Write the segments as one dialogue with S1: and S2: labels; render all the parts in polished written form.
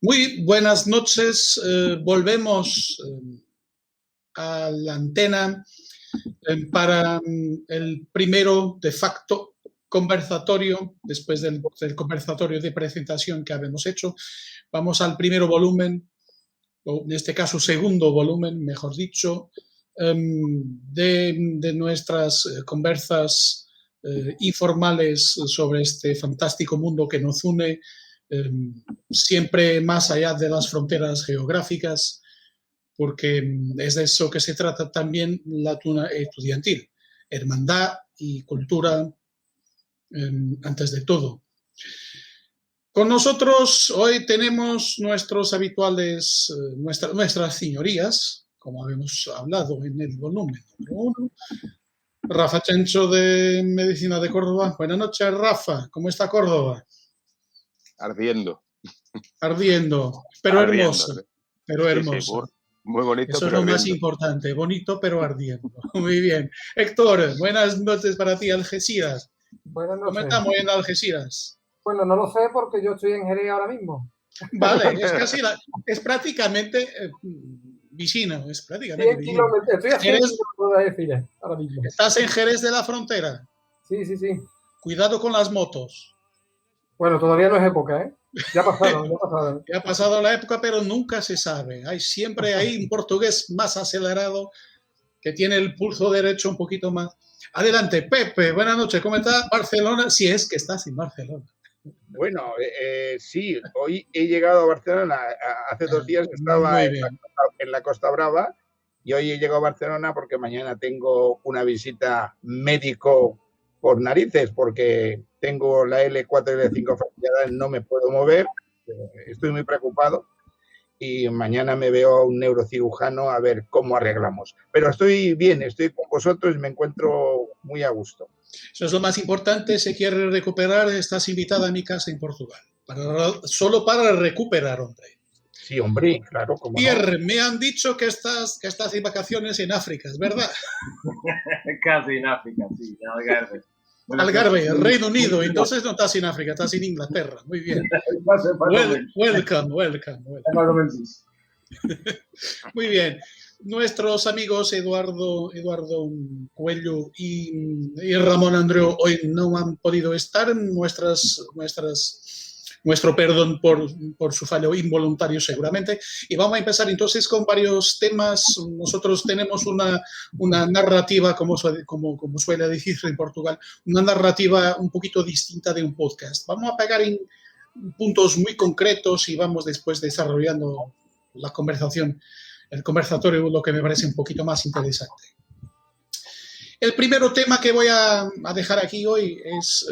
S1: Muy buenas noches. Volvemos a la antena para el primero de facto conversatorio, después del conversatorio de presentación que habíamos hecho. Vamos al primero volumen, o en este caso segundo volumen, mejor dicho, de nuestras conversas informales sobre este fantástico mundo que nos une, siempre más allá de las fronteras geográficas, porque es de eso que se trata también la tuna estudiantil, hermandad y cultura antes de todo. Con nosotros hoy tenemos nuestros habituales, nuestras señorías, como habíamos hablado en el volumen número 1. Rafa Chencho de Medicina de Córdoba. Buenas noches, Rafa. ¿Cómo está Córdoba?
S2: Ardiendo.
S1: Ardiendo, pero ardiendo, hermoso. Pero hermoso.
S2: Sí, muy bonito.
S1: Eso es lo más importante, bonito pero ardiendo. Muy bien. Héctor, buenas noches para ti, Algeciras.
S3: Buenas noches.
S1: ¿Cómo estamos en Algeciras?
S3: Bueno, no lo sé porque yo estoy en Jerez ahora mismo.
S1: Vale, es prácticamente vicino, es prácticamente vicino.
S3: Estoy a 100 kilómetros de Jerez ahora mismo.
S1: ¿Estás en Jerez de la Frontera?
S3: Sí.
S1: Cuidado con las motos.
S3: Bueno, todavía no es época, ¿eh? Ya ha pasado.
S1: Ya ha pasado la época, pero nunca se sabe. Siempre hay un portugués más acelerado que tiene el pulso derecho un poquito más. Adelante, Pepe, buenas noches. ¿Cómo está Barcelona? Si es que estás en Barcelona.
S2: Bueno, sí, hoy he llegado a Barcelona. Hace 2 días estaba en la Costa Brava y hoy he llegado a Barcelona porque mañana tengo una visita médico por narices, porque tengo la L4 y L5 fracturada, no me puedo mover, estoy muy preocupado y mañana me veo a un neurocirujano a ver cómo arreglamos. Pero estoy bien, estoy con vosotros y me encuentro muy a gusto.
S1: Eso es lo más importante. Si quieres recuperar, estás invitada a mi casa en Portugal. Solo para recuperar, hombre.
S2: Sí, hombre, claro. Como
S1: Pierre, no. Me han dicho que estás de vacaciones en África, ¿es verdad?
S4: Casi en África, sí, en Algarve.
S1: Algarve, Reino Unido. Entonces no estás en África, estás en Inglaterra. Muy bien. Welcome. Muy bien. Nuestros amigos Eduardo Coello y Ramón Andreu hoy no han podido estar. Nuestro perdón por su fallo involuntario seguramente. Y vamos a empezar entonces con varios temas. Nosotros tenemos una narrativa, como suele decirse en Portugal, una narrativa un poquito distinta de un podcast. Vamos a pegar en puntos muy concretos y vamos después desarrollando la conversación, el conversatorio, lo que me parece un poquito más interesante. El primer tema que voy a dejar aquí hoy es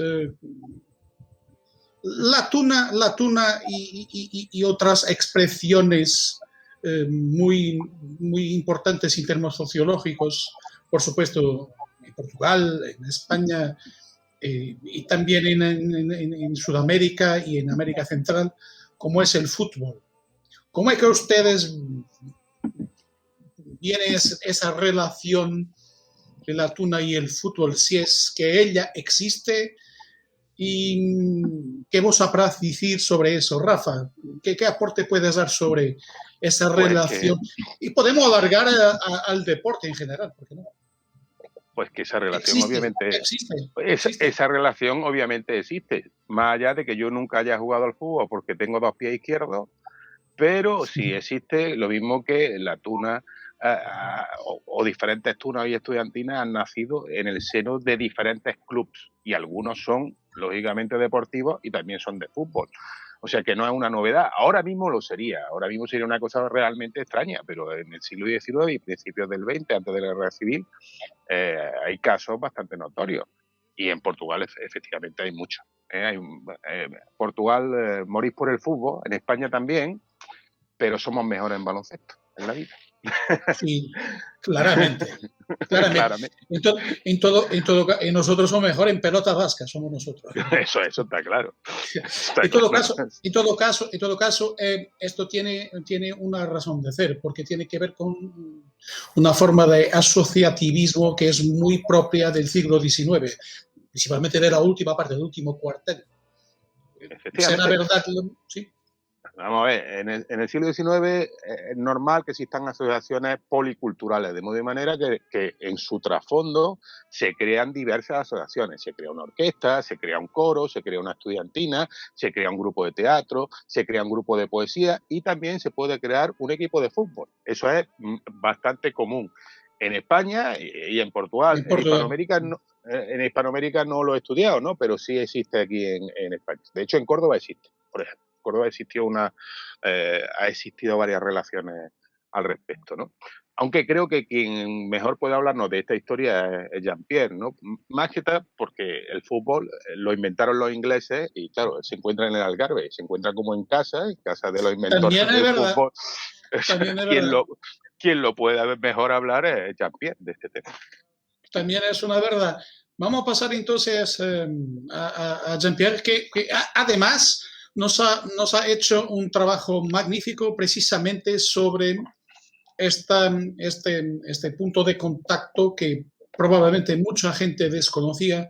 S1: la tuna y otras expresiones muy importantes en términos sociológicos, por supuesto, en Portugal, en España y también en Sudamérica y en América Central, como es el fútbol. ¿Cómo es que ustedes viene esa relación de la tuna y el fútbol, si es que ella existe? ¿Y qué vos sabrás decir sobre eso, Rafa? ¿Qué aporte puedes dar sobre esa relación? Y podemos alargar al deporte en general, ¿por qué no?
S2: Pues que esa relación existe. Esa relación obviamente existe. Más allá de que yo nunca haya jugado al fútbol porque tengo 2 pies izquierdos, pero sí existe lo mismo que la tuna o diferentes tunas y estudiantinas han nacido en el seno de diferentes clubes y algunos son lógicamente deportivos y también son de fútbol. O sea que no es una novedad. Ahora mismo lo sería. Ahora mismo sería una cosa realmente extraña, pero en el siglo XIX y principios del XX, antes de la Guerra Civil, hay casos bastante notorios. Y en Portugal efectivamente hay mucho. Portugal morís por el fútbol, en España también, pero somos mejores en baloncesto en la vida.
S1: Sí, claramente. En nosotros somos mejores en pelota vasca, somos nosotros.
S2: Eso está claro.
S1: En todo caso, esto tiene una razón de ser, porque tiene que ver con una forma de asociativismo que es muy propia del siglo XIX, principalmente de la última parte, del último cuartel. ¿Será verdad? Sí.
S2: Vamos a ver, en el siglo XIX es normal que existan asociaciones policulturales, de manera que en su trasfondo se crean diversas asociaciones. Se crea una orquesta, se crea un coro, se crea una estudiantina, se crea un grupo de teatro, se crea un grupo de poesía y también se puede crear un equipo de fútbol. Eso es bastante común. En España y en Portugal. En Hispanoamérica no lo he estudiado, ¿no? Pero sí existe aquí en España. De hecho, en Córdoba existe, por ejemplo. En Córdoba ha existido varias relaciones al respecto, ¿no? Aunque creo que quien mejor puede hablarnos de esta historia es Jean-Pierre, ¿no? Más que tal porque el fútbol lo inventaron los ingleses y, claro, se encuentra en el Algarve, se encuentra como en casa de los inventores del fútbol.
S1: También es verdad.
S2: Quien lo puede mejor hablar es Jean-Pierre de este tema.
S1: También es una verdad. Vamos a pasar entonces a Jean-Pierre, que además nos ha hecho un trabajo magnífico precisamente sobre este punto de contacto que probablemente mucha gente desconocía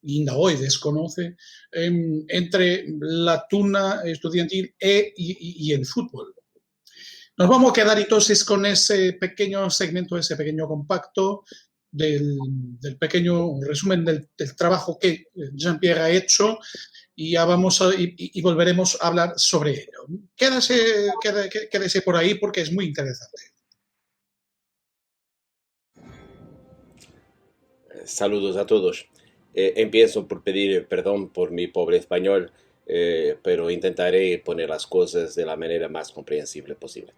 S1: y hoy desconoce entre la tuna estudiantil y el fútbol. Nos vamos a quedar entonces con ese pequeño segmento, ese pequeño compacto del pequeño resumen del trabajo que Jean-Pierre ha hecho y ya y volveremos a hablar sobre ello. Quédese por ahí porque es muy interesante.
S5: Saludos a todos. Empiezo por pedir perdón por mi pobre español, pero intentaré poner las cosas de la manera más comprensible posible.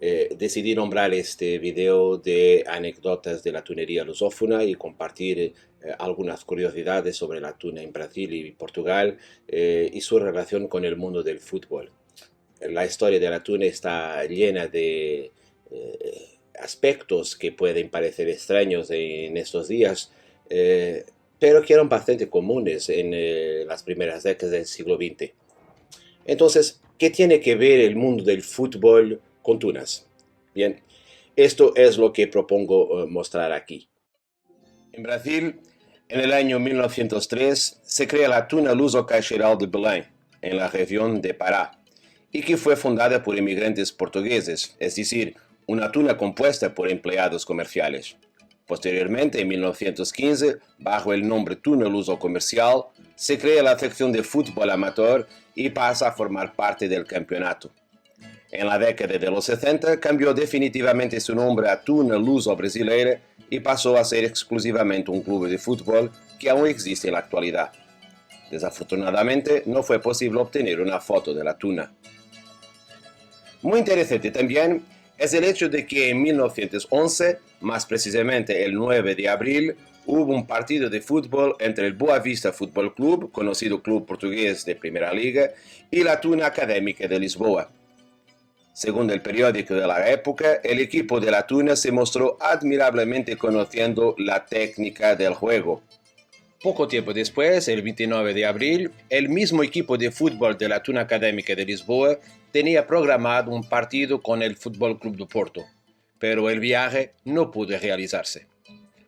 S5: Decidí nombrar este video de anécdotas de la tunería lusófona y compartir algunas curiosidades sobre la tuna en Brasil y Portugal y su relación con el mundo del fútbol. La historia de la tuna está llena de aspectos que pueden parecer extraños en estos días, pero que eran bastante comunes en las primeras décadas del siglo XX. Entonces, ¿qué tiene que ver el mundo del fútbol con tunas? Bien, esto es lo que propongo mostrar aquí. En Brasil, en el año 1903, se crea la Tuna Luso-Caixeiral de Belém, en la región de Pará, y que fue fundada por inmigrantes portugueses, es decir, una tuna compuesta por empleados comerciales. Posteriormente, en 1915, bajo el nombre Tuna Luso Comercial, se crea la sección de fútbol amateur y pasa a formar parte del campeonato. En la década de los 60 cambió definitivamente su nombre a Tuna Luso Brasileira y pasó a ser exclusivamente un club de fútbol que aún existe en la actualidad. Desafortunadamente, no fue posible obtener una foto de la tuna. Muy interesante también es el hecho de que en 1911, más precisamente el 9 de abril, hubo un partido de fútbol entre el Boa Vista Futebol Clube, conocido club portugués de Primera Liga, y la Tuna Académica de Lisboa. Según el periódico de la época, el equipo de la Tuna se mostró admirablemente conociendo la técnica del juego. Poco tiempo después, el 29 de abril, el mismo equipo de fútbol de la Tuna Académica de Lisboa tenía programado un partido con el Futebol Clube do Porto, pero el viaje no pudo realizarse.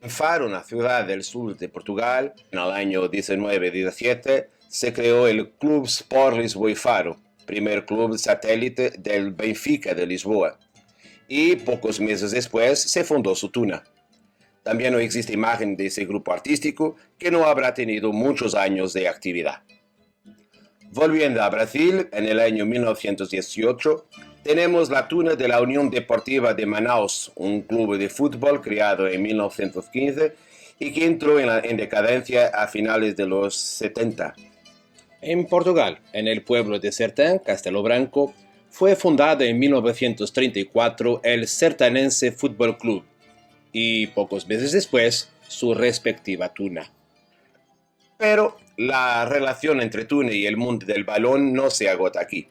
S5: En Faro, una ciudad del sur de Portugal, en el año 1917, se creó el Club Sport Lisboa y Faro, primer club satélite del Benfica de Lisboa, y pocos meses después se fundó su tuna. También no existe imagen de ese grupo artístico que no habrá tenido muchos años de actividad. Volviendo a Brasil, en el año 1918, tenemos la tuna de la Unión Deportiva de Manaus, un club de fútbol creado en 1915 y que entró en decadencia a finales de los 70. En Portugal, en el pueblo de Sertã, Castelo Branco, fue fundado en 1934 el Sertanense Futebol Clube y pocos meses después su respectiva tuna. Pero la relación entre tuna y el mundo del balón no se agota aquí.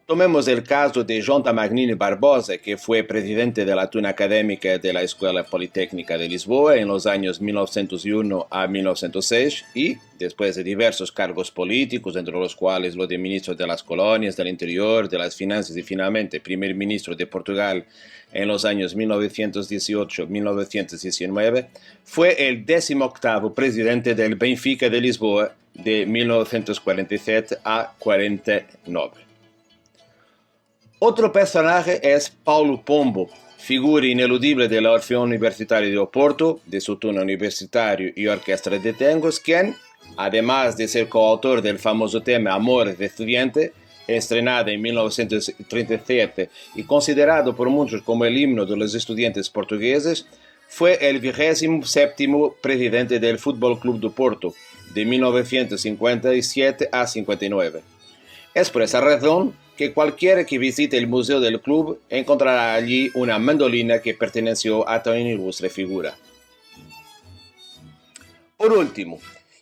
S5: Tomemos el caso de João Magnini Barbosa, que fue presidente de la Tuna Académica de la Escuela Politécnica de Lisboa en los años 1901 a 1906 y, después de diversos cargos políticos, entre los cuales los de ministro de las colonias, del interior, de las finanzas y finalmente primer ministro de Portugal en los años 1918-1919, fue el 18º presidente del Benfica de Lisboa de 1947 a 49. Otro personaje es Paulo Pombo, figura ineludible de la Orfeón Universitario de Oporto, de su turno universitario y orquesta de tangos, quien, además de ser coautor del famoso tema Amores de Estudiante, estrenada en 1937 y considerado por muchos como el himno de los estudiantes portugueses, fue el 27º presidente del Fútbol Club do Porto, de 1957 a 59. Es por esa razón que cualquiera que visite el museo del club encontrará allí una mandolina que perteneció a tan ilustre figura. Por último,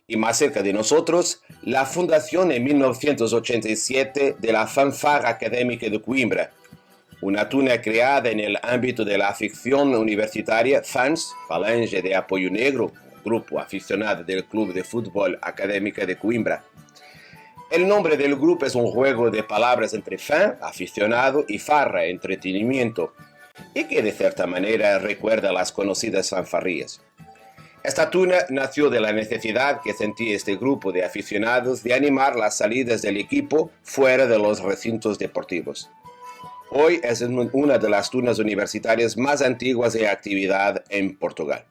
S5: y más cerca de nosotros, la fundación en 1987 de la Fanfarra Académica de Coimbra, una tuna creada en el ámbito de la afición universitaria FANS, Falange de Apoyo Negro, grupo aficionado del Club de Fútbol Académica de Coimbra. El nombre del grupo es un juego de palabras entre fan, aficionado, y farra, entretenimiento, y que de cierta manera recuerda a las conocidas fanfarrías. Esta tuna nació de la necesidad que sentía este grupo de aficionados de animar las salidas del equipo fuera de los recintos deportivos. Hoy es una de las tunas universitarias más antiguas en actividad en Portugal.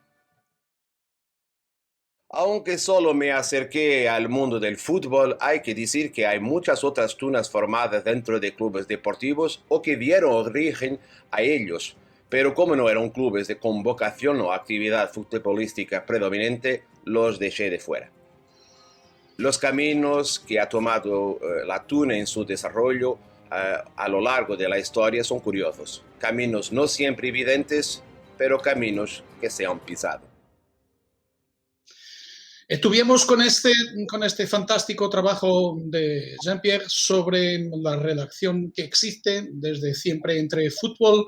S5: Aunque solo me acerqué al mundo del fútbol, hay que decir que hay muchas otras tunas formadas dentro de clubes deportivos o que dieron origen a ellos, pero como no eran clubes de convocación o actividad futbolística predominante, los dejé de fuera. Los caminos que ha tomado la tuna en su desarrollo a lo largo de la historia son curiosos. Caminos no siempre evidentes, pero caminos que se han pisado.
S1: Estuvimos con este fantástico trabajo de Jean-Pierre sobre la relación que existe desde siempre entre fútbol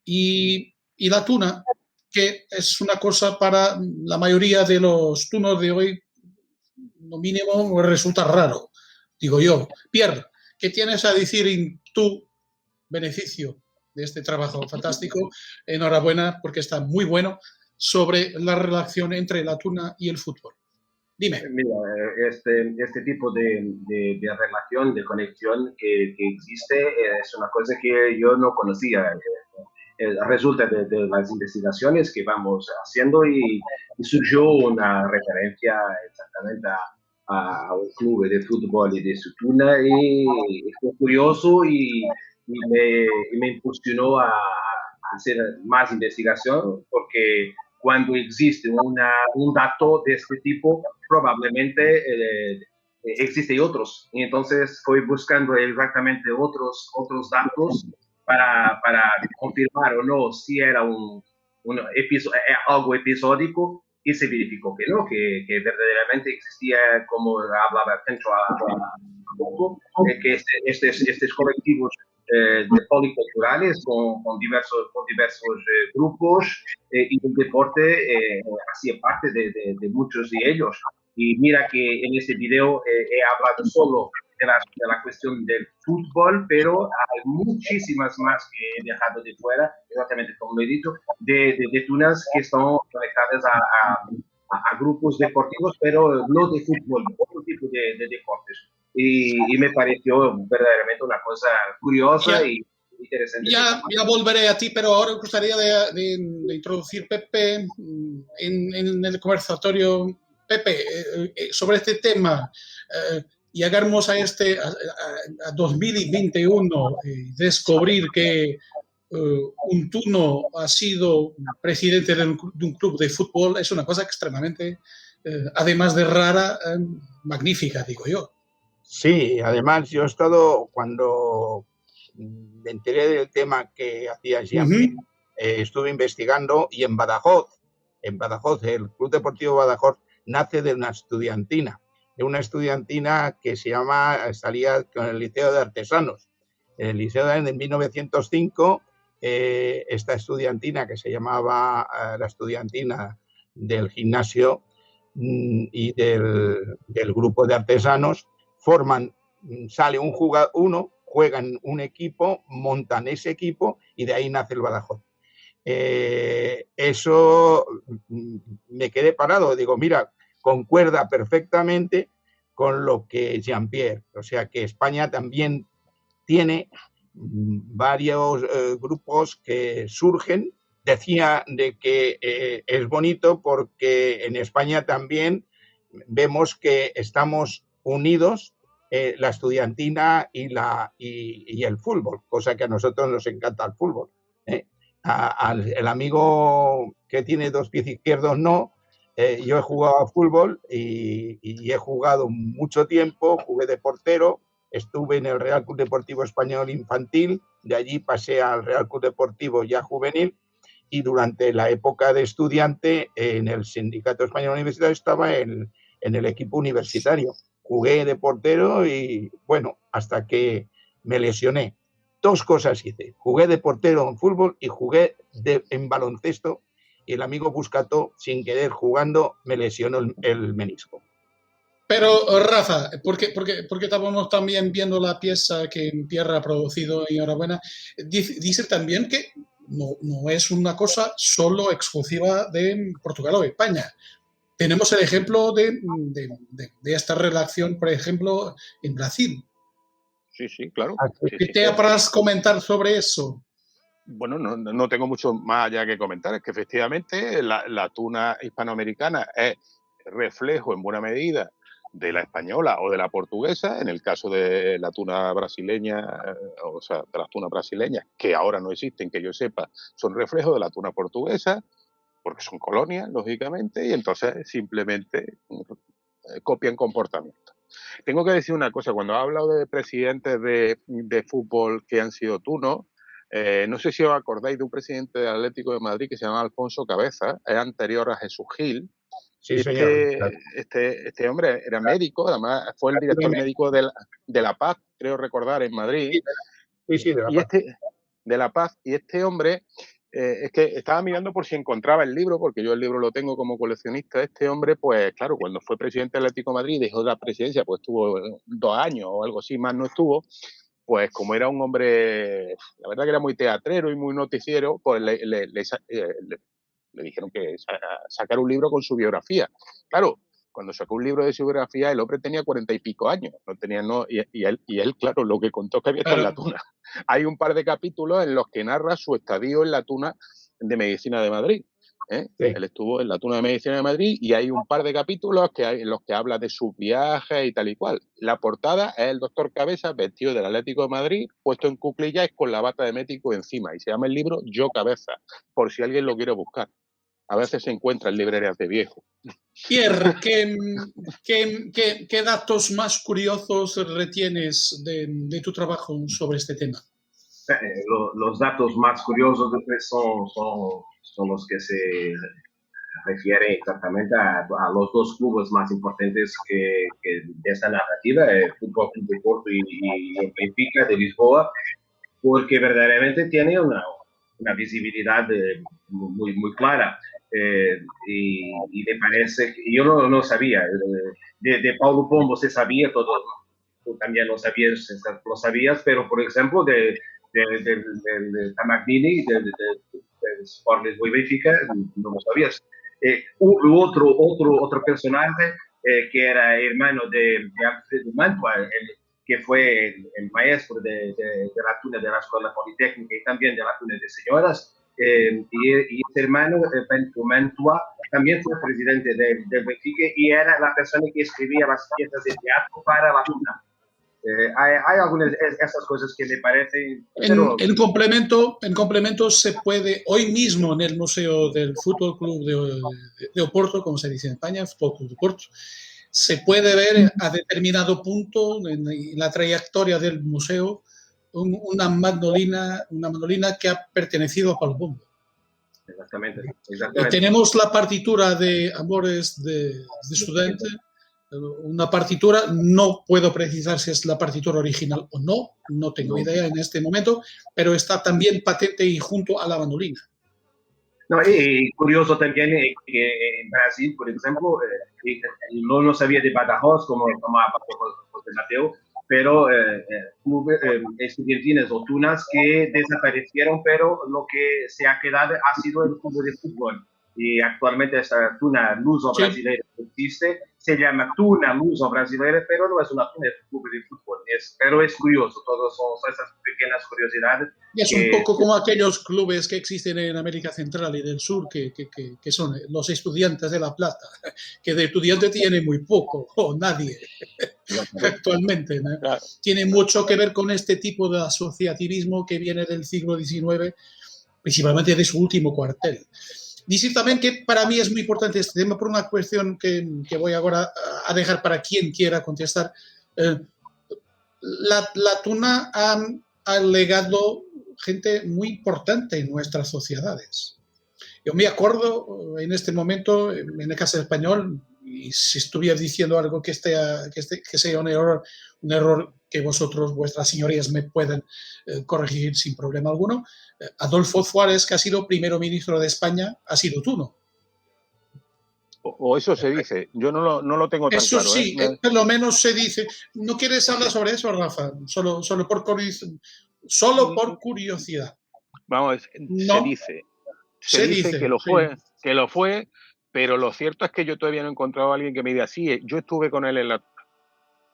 S1: y la tuna, que es una cosa para la mayoría de los tunos de hoy, lo mínimo, resulta raro, digo yo. Pierre, ¿qué tienes a decir en tu beneficio de este trabajo fantástico? Enhorabuena, porque está muy bueno, sobre la relación entre la tuna y el fútbol. Dime.
S4: Mira, este tipo de relación, de conexión que existe es una cosa que yo no conocía. Resulta de las investigaciones que vamos haciendo y surgió una referencia exactamente a un club de fútbol y de su tuna y fue curioso y me impulsionó a hacer más investigación porque cuando existe un dato de este tipo, probablemente existen otros. Y entonces fui buscando exactamente otros datos para confirmar o no si era algo episódico y se verificó que no, que verdaderamente existía, como hablaba Centro un poco, que estos colectivos policulturales con diversos grupos y el deporte hacía parte de muchos de ellos. Y mira que en este video he hablado solo de la cuestión del fútbol, pero hay muchísimas más que he dejado de fuera, exactamente como lo he dicho, de tunas que están conectadas a grupos deportivos, pero no de fútbol, otro tipo de deportes. Y me pareció verdaderamente una cosa curiosa y interesante.
S1: Ya volveré a ti, pero ahora me gustaría de introducir Pepe en el conversatorio. Pepe, sobre este tema, y hagamos a 2021 descubrir que un tuno ha sido presidente de un club de fútbol, es una cosa extremadamente, además de rara, magnífica, digo yo.
S6: Sí, además yo he estado, cuando me enteré del tema que hacía Jean-Pierre, estuve investigando y en Badajoz, el Club Deportivo Badajoz nace de una estudiantina que salía con el Liceo de Artesanos. El Liceo de 1905, esta estudiantina que se llamaba la estudiantina del gimnasio y del grupo de artesanos, sale juegan un equipo, montan ese equipo y de ahí nace el Badajoz. Eso me quedé parado, digo, mira, concuerda perfectamente con lo que Jean-Pierre, o sea que España también tiene varios grupos que surgen. Decía de que es bonito porque en España también vemos que estamos unidos la estudiantina y el fútbol, cosa que a nosotros nos encanta el fútbol. El amigo que tiene dos pies izquierdos no. Yo he jugado a fútbol y he jugado mucho tiempo, jugué de portero, estuve en el Real Club Deportivo Español Infantil, de allí pasé al Real Club Deportivo ya juvenil y durante la época de estudiante en el Sindicato Español Universitario estaba en el equipo universitario. Jugué de portero y bueno, hasta que me lesioné. Dos cosas hice, jugué de portero en fútbol y jugué en baloncesto y el amigo Buscato, sin querer jugando, me lesionó el menisco.
S1: Pero, Rafa, porque estábamos también viendo la pieza que Pierre ha producido, y enhorabuena, dice también que no es una cosa solo exclusiva de Portugal o de España. Tenemos el ejemplo de esta relación, por ejemplo, en Brasil.
S2: Sí, claro.
S1: ¿Qué te habrás comentar sobre eso?
S2: Bueno, no tengo mucho más allá que comentar. Es que efectivamente la tuna hispanoamericana es reflejo en buena medida de la española o de la portuguesa, en el caso de la tuna brasileña, o sea, de las tunas brasileñas, que ahora no existen, que yo sepa, son reflejo de la tuna portuguesa, porque son colonias, lógicamente, y entonces simplemente copian comportamiento. Tengo que decir una cosa, cuando he hablado de presidentes de fútbol que han sido tunos, no sé si os acordáis de un presidente del Atlético de Madrid que se llama Alfonso Cabeza, es anterior a Jesús Gil.
S6: Sí, señor.
S2: Este hombre era médico, además fue el director médico de La Paz, creo recordar, en Madrid.
S6: Sí,
S2: de La Paz. Y este hombre, es que estaba mirando por si encontraba el libro, porque yo el libro lo tengo como coleccionista. Este hombre, pues claro, cuando fue presidente del Atlético de Madrid y dejó la presidencia, pues estuvo 2 años o algo así, más no estuvo. Pues como era un hombre, la verdad que era muy teatrero y muy noticiero, pues le dijeron que sacar un libro con su biografía. Claro, cuando sacó un libro de su biografía, el hombre tenía 40 y pico años. Y él, claro, lo que contó que había estado en la tuna. Hay un par de capítulos en los que narra su estadio en la tuna de Medicina de Madrid. Sí. Él estuvo en la tuna de Medicina de Madrid y hay un par de capítulos en los que habla de sus viajes y tal y cual. La portada es el doctor Cabeza vestido del Atlético de Madrid, puesto en cuclillas con la bata de médico encima. Y se llama el libro Yo Cabeza, por si alguien lo quiere buscar. A veces se encuentra en librerías de viejo.
S1: Pierre, ¿qué datos más curiosos retienes de tu trabajo sobre este tema?
S4: Los datos más curiosos son los que se refieren exactamente a los dos clubes más importantes que de esta narrativa, el Fútbol Club de Porto y el Benfica de Lisboa, porque verdaderamente tiene una visibilidad muy clara. Y me parece que yo no sabía, de Paulo Pombo se sabía todo, tú también lo sabías, pero por ejemplo de Tamagnini, del Sport Lisboa y Benfica, no lo sabías. Otro personaje que era hermano de Alfredo Mantua, que fue el maestro de la tuna de la Escuela Politécnica y también de la tuna de señoras, y ese hermano, Bento Mantua, también fue presidente del Benfica y era la persona que escribía las piezas de teatro para la tuna. Hay algunas de esas cosas que me parecen... Pero...
S1: En complemento se puede, hoy mismo en el Museo del Fútbol Club de Oporto, como se dice en España, Fútbol Club de Oporto, se puede ver a determinado punto en la trayectoria del museo una mandolina que ha pertenecido a Paulo Pombo.
S4: Exactamente.
S1: Tenemos la partitura de Amores de Estudiante, una partitura, no puedo precisar si es la partitura original o no tengo idea en este momento, pero está también patente y junto a la mandolina.
S4: No, y curioso también que en Brasil, por ejemplo, no sabía de Badajoz como José Mateo, pero estudiantinas o tunas que desaparecieron, pero lo que se ha quedado ha sido el club de fútbol. y actualmente esa tuna luso-brasileira que existe se llama tuna luso-brasileira, pero no es una tuna, es un club de fútbol. Pero es curioso, todas son esas pequeñas curiosidades.
S1: Y es un poco como aquellos clubes que existen en América Central y del Sur, que son los Estudiantes de La Plata, que de estudiante tiene muy poco, o nadie, actualmente, ¿no? Claro. Tiene mucho que ver con este tipo de asociativismo que viene del siglo XIX, principalmente de su último cuartel. Decir también que para mí es muy importante este tema por una cuestión que voy ahora a dejar para quien quiera contestar. La tuna ha legado gente muy importante en nuestras sociedades. Yo me acuerdo en este momento, en el caso español, y si estuviera diciendo algo que sea un error que vosotros, vuestras señorías, me pueden corregir sin problema alguno, Adolfo Suárez, que ha sido primero ministro de España, ha sido tuno.
S2: O eso se dice, yo no lo tengo tan
S1: eso
S2: claro.
S1: Eso sí, por lo menos se dice. ¿No quieres hablar sobre eso, Rafa? Solo por curiosidad.
S2: Vamos, se dice que lo fue, pero lo cierto es que yo todavía no he encontrado a alguien que me diga, sí, yo estuve con él en la...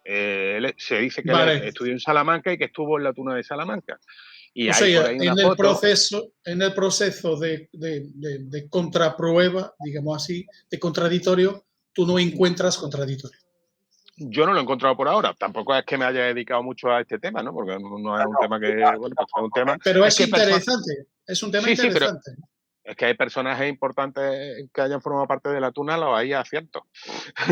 S2: se dice que él estudió en Salamanca y que estuvo en la tuna de Salamanca. Y
S1: o
S2: hay
S1: sea,
S2: por ahí una foto.
S1: En el proceso de contraprueba, digamos así, de contradictorio, tú no encuentras contradictorio.
S2: Yo no lo he encontrado por ahora. Tampoco es que me haya dedicado mucho a este tema, ¿no? Porque no es un tema que... Bueno, pues es un tema...
S1: Pero es interesante. Es un tema interesante.
S2: Pero es que hay personajes importantes que hayan formado parte de la tuna, los hay aciertos.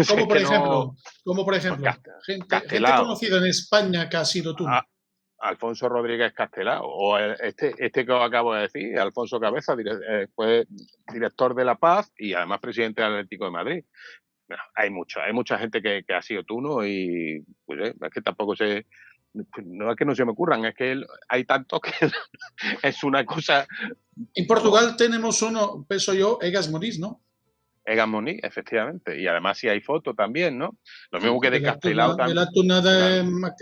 S1: Como por ejemplo, gente conocida en España que ha sido tuna.
S2: Alfonso Rodríguez Castelao, o este que os acabo de decir, Alfonso Cabeza, fue director de La Paz y además presidente del Atlético de Madrid. Bueno, hay mucha gente que ha sido tuno y pues, es que tampoco sé, no es que no se me ocurran, es que hay tantos que es una cosa...
S1: En Portugal tenemos uno, pienso yo, Egas Moniz, ¿no?
S2: Egas Moniz, efectivamente, y además sí hay foto también, ¿no? Lo mismo que de Castelao también.
S1: De la tuna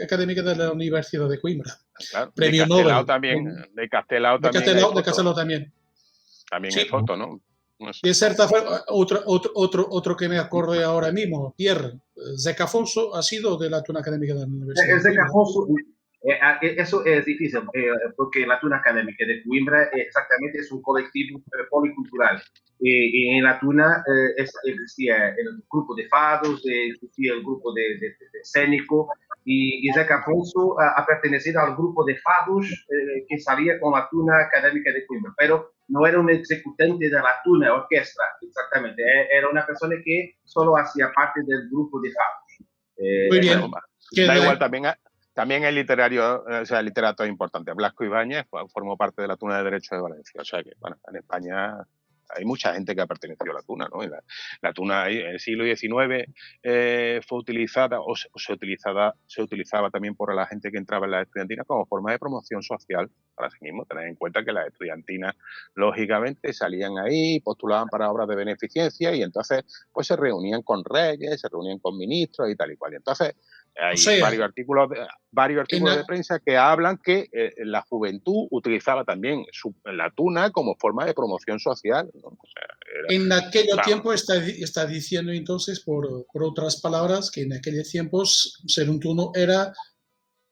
S1: académica de la Universidad de Coimbra.
S2: Claro,
S1: Premio
S2: de Castelao
S1: Nobel.
S2: También, de Castelao también.
S1: De Castelao también.
S2: También sí. Hay foto, ¿no? No sé.
S1: De cierta forma, otro que me acordé ahora mismo, Pierre, Zeca Afonso ha sido de la tuna académica de la Universidad.
S4: Zeca Afonso, eso es difícil, porque la tuna académica de Coimbra exactamente es un colectivo policultural. Y en la tuna existía el grupo de fados, existía el grupo de escénico, y Zeca Afonso ha pertenecido al grupo de fados que salía con la tuna académica de Coimbra, pero no era un ejecutante de la tuna orquesta, exactamente, era una persona que solo hacía parte del grupo de fados.
S1: Muy bien.
S2: Da igual, también el literario, o sea, el literato es importante. Blasco Ibáñez formó parte de la tuna de Derecho de Valencia, o sea que, bueno, en España hay mucha gente que ha pertenecido a la tuna, ¿no? Y la tuna en el siglo XIX fue utilizada o se utilizaba también por la gente que entraba en las estudiantinas como forma de promoción social. Para sí mismo, tener en cuenta que las estudiantinas, lógicamente, salían ahí, postulaban para obras de beneficencia y entonces pues se reunían con reyes, se reunían con ministros y tal y cual. Y entonces hay varios artículos de prensa que hablan que la juventud utilizaba también la tuna como forma de promoción social, ¿no? O sea,
S1: en aquel tiempo está diciendo entonces, por otras palabras, que en aquellos tiempos ser un tuno era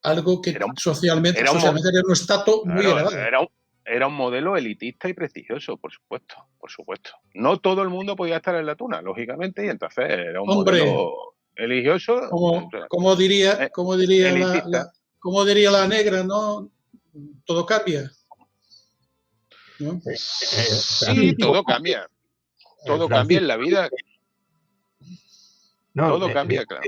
S1: algo que socialmente era un estatus muy elevado.
S2: Era un modelo elitista y prestigioso, por supuesto. No todo el mundo podía estar en la tuna, lógicamente, y entonces era un modelo religioso.
S1: Como diría la negra, ¿no? Todo cambia, ¿no?
S2: Sí, todo cambia. Todo cambia en la vida. Todo cambia, claro.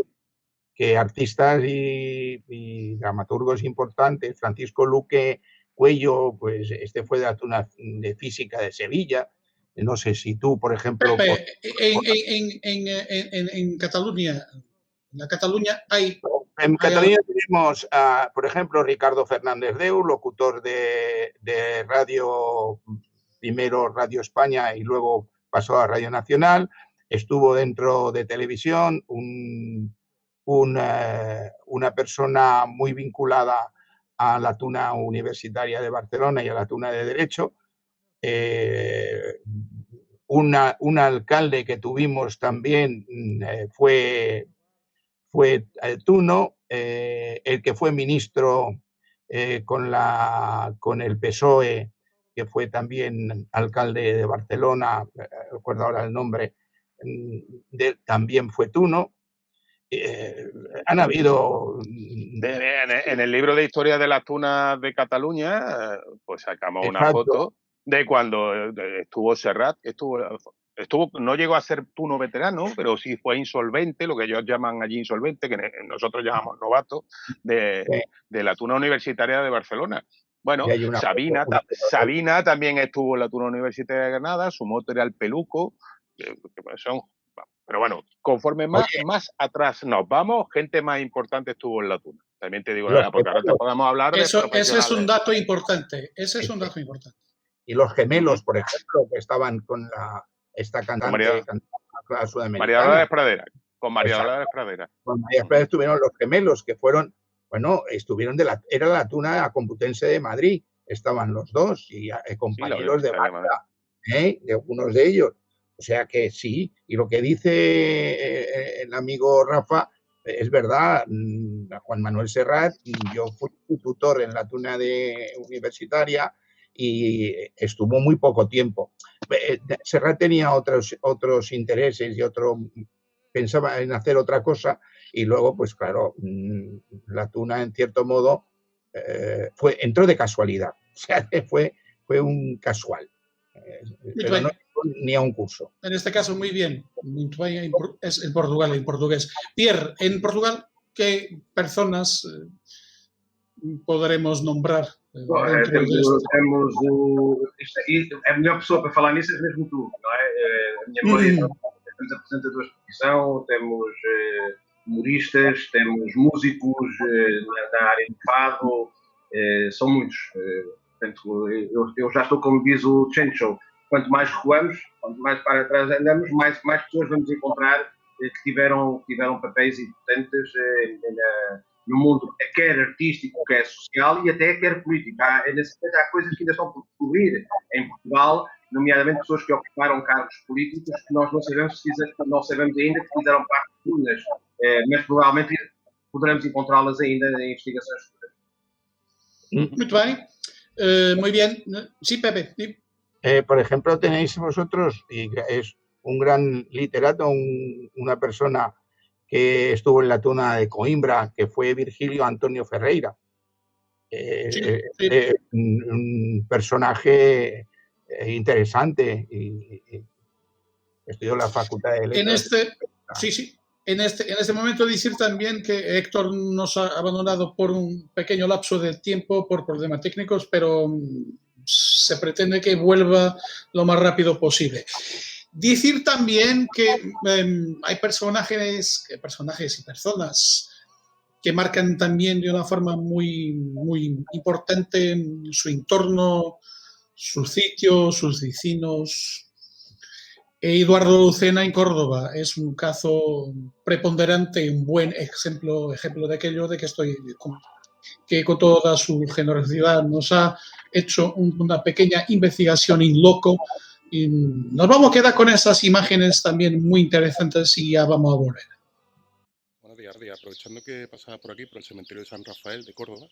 S6: Que artistas y dramaturgos importantes, Francisco Luque Cuello, pues fue de la tuna de física de Sevilla. No sé si tú, por ejemplo...
S1: Pepe, en Cataluña, hay...
S6: En Cataluña tenemos, por ejemplo, Ricardo Fernández Deu, locutor de radio, primero Radio España y luego pasó a Radio Nacional. Estuvo dentro de televisión, una persona muy vinculada a la tuna universitaria de Barcelona y a la tuna de Derecho. un alcalde que tuvimos también fue Tuno, el que fue ministro con el PSOE, que fue también alcalde de Barcelona, recuerdo ahora el nombre, también fue Tuno. Han habido...
S2: En el libro de historia de las tunas de Cataluña, pues sacamos una
S6: Exacto.
S2: foto de cuando estuvo Serrat, no llegó a ser tuno veterano, pero sí fue insolvente, lo que ellos llaman allí insolvente, que nosotros llamamos novato, de la tuna universitaria de Barcelona. Bueno, Sabina también estuvo en la tuna universitaria de Granada, su moto era el Peluco, pero bueno, conforme más atrás nos vamos, gente más importante estuvo en la tuna. También te digo, porque ahora te podemos hablar de profesionales.
S1: Ese es un dato importante.
S6: Y los gemelos, por ejemplo, que estaban con esta cantante sudamericana.
S2: María Dolores Pradera. Con María Dolores Pradera.
S6: Con María Pradera estuvieron los gemelos, que fueron, estuvieron era la tuna Complutense de Madrid. Estaban los dos y compañeros de banda, de algunos de ellos. O sea que sí, y lo que dice el amigo Rafa es verdad. Juan Manuel Serrat, yo fui su tutor en la tuna universitaria y estuvo muy poco tiempo. Serrat tenía otros intereses y pensaba en hacer otra cosa y luego, pues claro, la tuna en cierto modo entró de casualidad, o sea, fue un casual. Pero no ni a un curso.
S1: En este caso, muy bien. Es en Portugal, en portugués. Pierre, en Portugal, ¿qué personas podremos nombrar?
S4: A melhor pessoa para falar nisso é mesmo tu, não é? A minha memória temos apresentadores de televisão, temos humoristas, temos músicos na área do fado, são muitos. Portanto, eu já estou como diz o Chencho, quanto mais recuamos, quanto mais para trás andamos, mais pessoas vamos encontrar que tiveram papéis importantes no mundo, quer artístico, quer social e até quer político. Há coisas que ainda estão por descobrir em Portugal, nomeadamente pessoas que ocuparam cargos políticos que nós não sabemos ainda que fizeram parte de tunas, mas provavelmente poderemos encontrá-las ainda em investigações futuras.
S1: Muito bem. Muy bien. Sí, Pepe. Sí.
S6: Por ejemplo, tenéis vosotros, y es un gran literato, una persona que estuvo en la tuna de Coimbra, que fue Virgilio Antonio Ferreira. Un personaje interesante y estudió en la Facultad de Letras.
S1: En este momento decir también que Héctor nos ha abandonado por un pequeño lapso de tiempo por problemas técnicos, pero se pretende que vuelva lo más rápido posible. Decir también que hay personajes y personas que marcan también de una forma muy, muy importante su entorno, sus sitios, sus vecinos. Eduardo Lucena en Córdoba es un caso preponderante, un buen ejemplo de aquello de que con toda su generosidad nos ha hecho una pequeña investigación in loco. Y nos vamos a quedar con esas imágenes también muy interesantes y ya vamos a volver.
S7: Buenos días, Ardi. Aprovechando que pasaba por aquí, por el cementerio de San Rafael de Córdoba,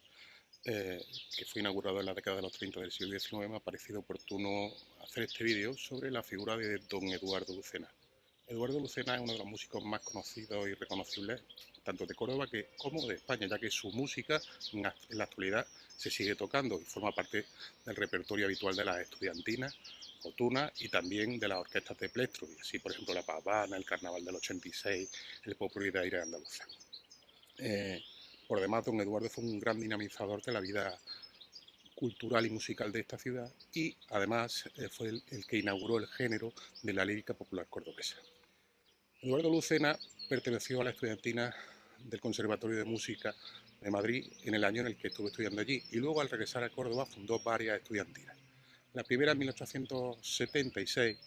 S7: que fue inaugurado en la década de los 30 del siglo XIX, me ha parecido oportuno hacer este vídeo sobre la figura de don Eduardo Lucena. Eduardo Lucena es uno de los músicos más conocidos y reconocibles, tanto de Córdoba como de España, ya que su música en la actualidad se sigue tocando y forma parte del repertorio habitual de las estudiantinas o tunas y también de las orquestas de plectro, y así por ejemplo la Pavana, el Carnaval del 86, el Popurrí de Aire Andaluza. Por demás, don Eduardo fue un gran dinamizador de la vida cultural y musical de esta ciudad y además fue el que inauguró el género de la lírica popular cordobesa. Eduardo Lucena perteneció a la estudiantina del Conservatorio de Música de Madrid en el año en el que estuvo estudiando allí y luego al regresar a Córdoba fundó varias estudiantinas. La primera en 1876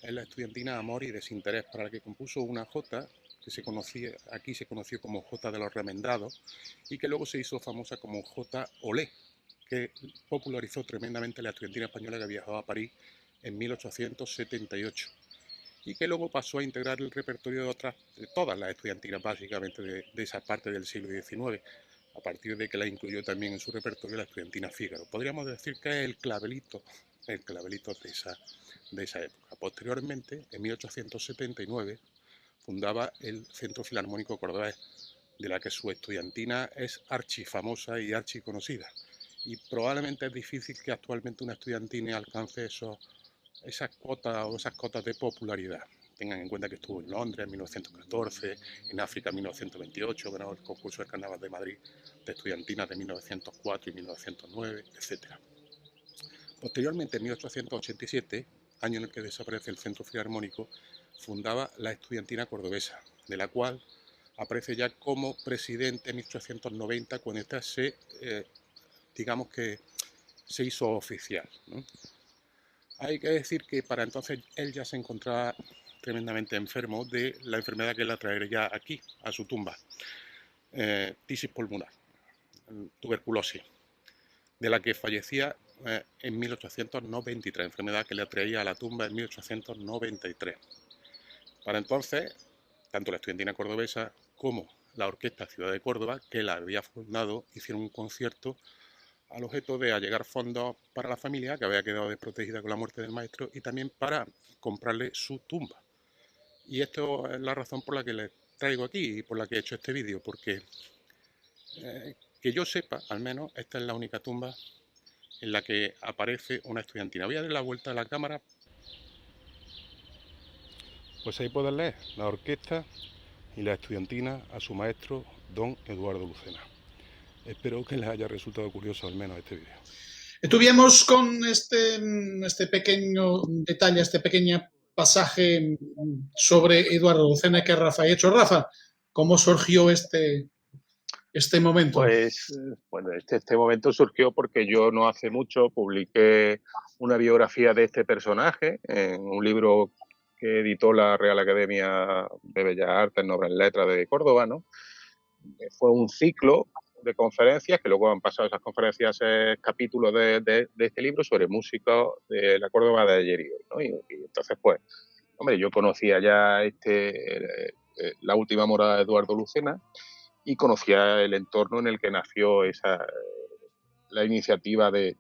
S7: es la estudiantina Amor y Desinterés, para la que compuso una jota que aquí se conoció como Jota de los Remendados y que luego se hizo famosa como Jota Olé, que popularizó tremendamente la estudiantina española que viajaba a París en 1878 y que luego pasó a integrar el repertorio de todas las estudiantinas básicamente de esa parte del siglo XIX, a partir de que la incluyó también en su repertorio la estudiantina Fígaro. Podríamos decir que es el clavelito de esa época. Posteriormente, en 1879, fundaba el Centro Filarmónico Cordobés, de la que su estudiantina es archifamosa y archiconocida. Y probablemente es difícil que actualmente una estudiantina alcance esas cotas de popularidad. Tengan en cuenta que estuvo en Londres en 1914, en África en 1928, ganó el concurso de Carnaval de Madrid de estudiantinas de 1904 y 1909, etc. Posteriormente, en 1887, año en el que desaparece el Centro Filarmónico, fundaba la Estudiantina Cordobesa, de la cual aparece ya como presidente en 1890, cuando esta digamos que se hizo oficial, ¿no? Hay que decir que para entonces él ya se encontraba tremendamente enfermo de la enfermedad que la traería aquí, a su tumba, tisis pulmonar, tuberculosis, de la que fallecía en 1893, enfermedad que le atraía a la tumba en 1893. Para entonces, tanto la Estudiantina Cordobesa como la Orquesta Ciudad de Córdoba, que la había fundado, hicieron un concierto al objeto de allegar fondos para la familia, que había quedado desprotegida con la muerte del maestro, y también para comprarle su tumba. Y esto es la razón por la que les traigo aquí y por la que he hecho este vídeo, porque que yo sepa, al menos, esta es la única tumba en la que aparece una estudiantina. Voy a darle la vuelta a la cámara. Pues ahí pueden leer la orquesta y la estudiantina a su maestro, don Eduardo Lucena. Espero que les haya resultado curioso al menos este vídeo.
S1: Estuvimos con este pequeño detalle, este pequeño pasaje sobre Eduardo Lucena que Rafa ha hecho. Rafa, ¿cómo surgió este momento?
S2: Pues bueno, este momento surgió porque yo no hace mucho publiqué una biografía de este personaje en un libro que editó la Real Academia de Bellas Artes, Nobles Letras de Córdoba, ¿no? Fue un ciclo de conferencias, que luego han pasado esas conferencias capítulos de este libro sobre músicos de la Córdoba de ayer y hoy, ¿no? Y entonces, pues, hombre, yo conocía ya la última morada de Eduardo Lucena y conocía el entorno en el que nació la iniciativa de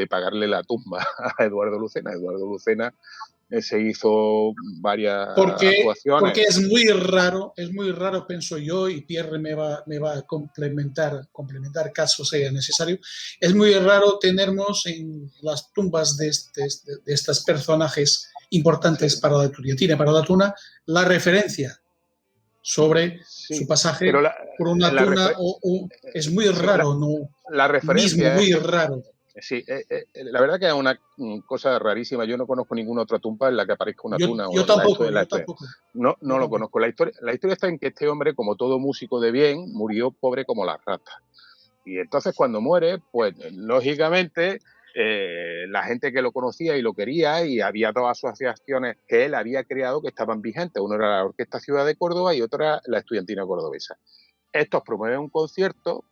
S2: pagarle la tumba a Eduardo Lucena. Eduardo Lucena se hizo varias actuaciones.
S1: Porque es muy raro, pienso yo, y Pierre me va a complementar caso sea necesario. Es muy raro tenernos en las tumbas de estos personajes importantes para la estudiantina, para la tuna, la referencia sobre su pasaje por una tuna. Es muy raro, ¿no?
S2: La referencia
S1: muy raro.
S2: Sí, la verdad que es una cosa rarísima. Yo no conozco ninguna otra tumba en la que aparezca una tuna.
S1: Yo tampoco.
S2: No lo conozco. La historia está en que este hombre, como todo músico de bien, murió pobre como las ratas. Y entonces cuando muere, pues lógicamente la gente que lo conocía y lo quería, y había dos asociaciones que él había creado que estaban vigentes. Uno era la Orquesta Ciudad de Córdoba y otra la Estudiantina Cordobesa. Estos promueven un concierto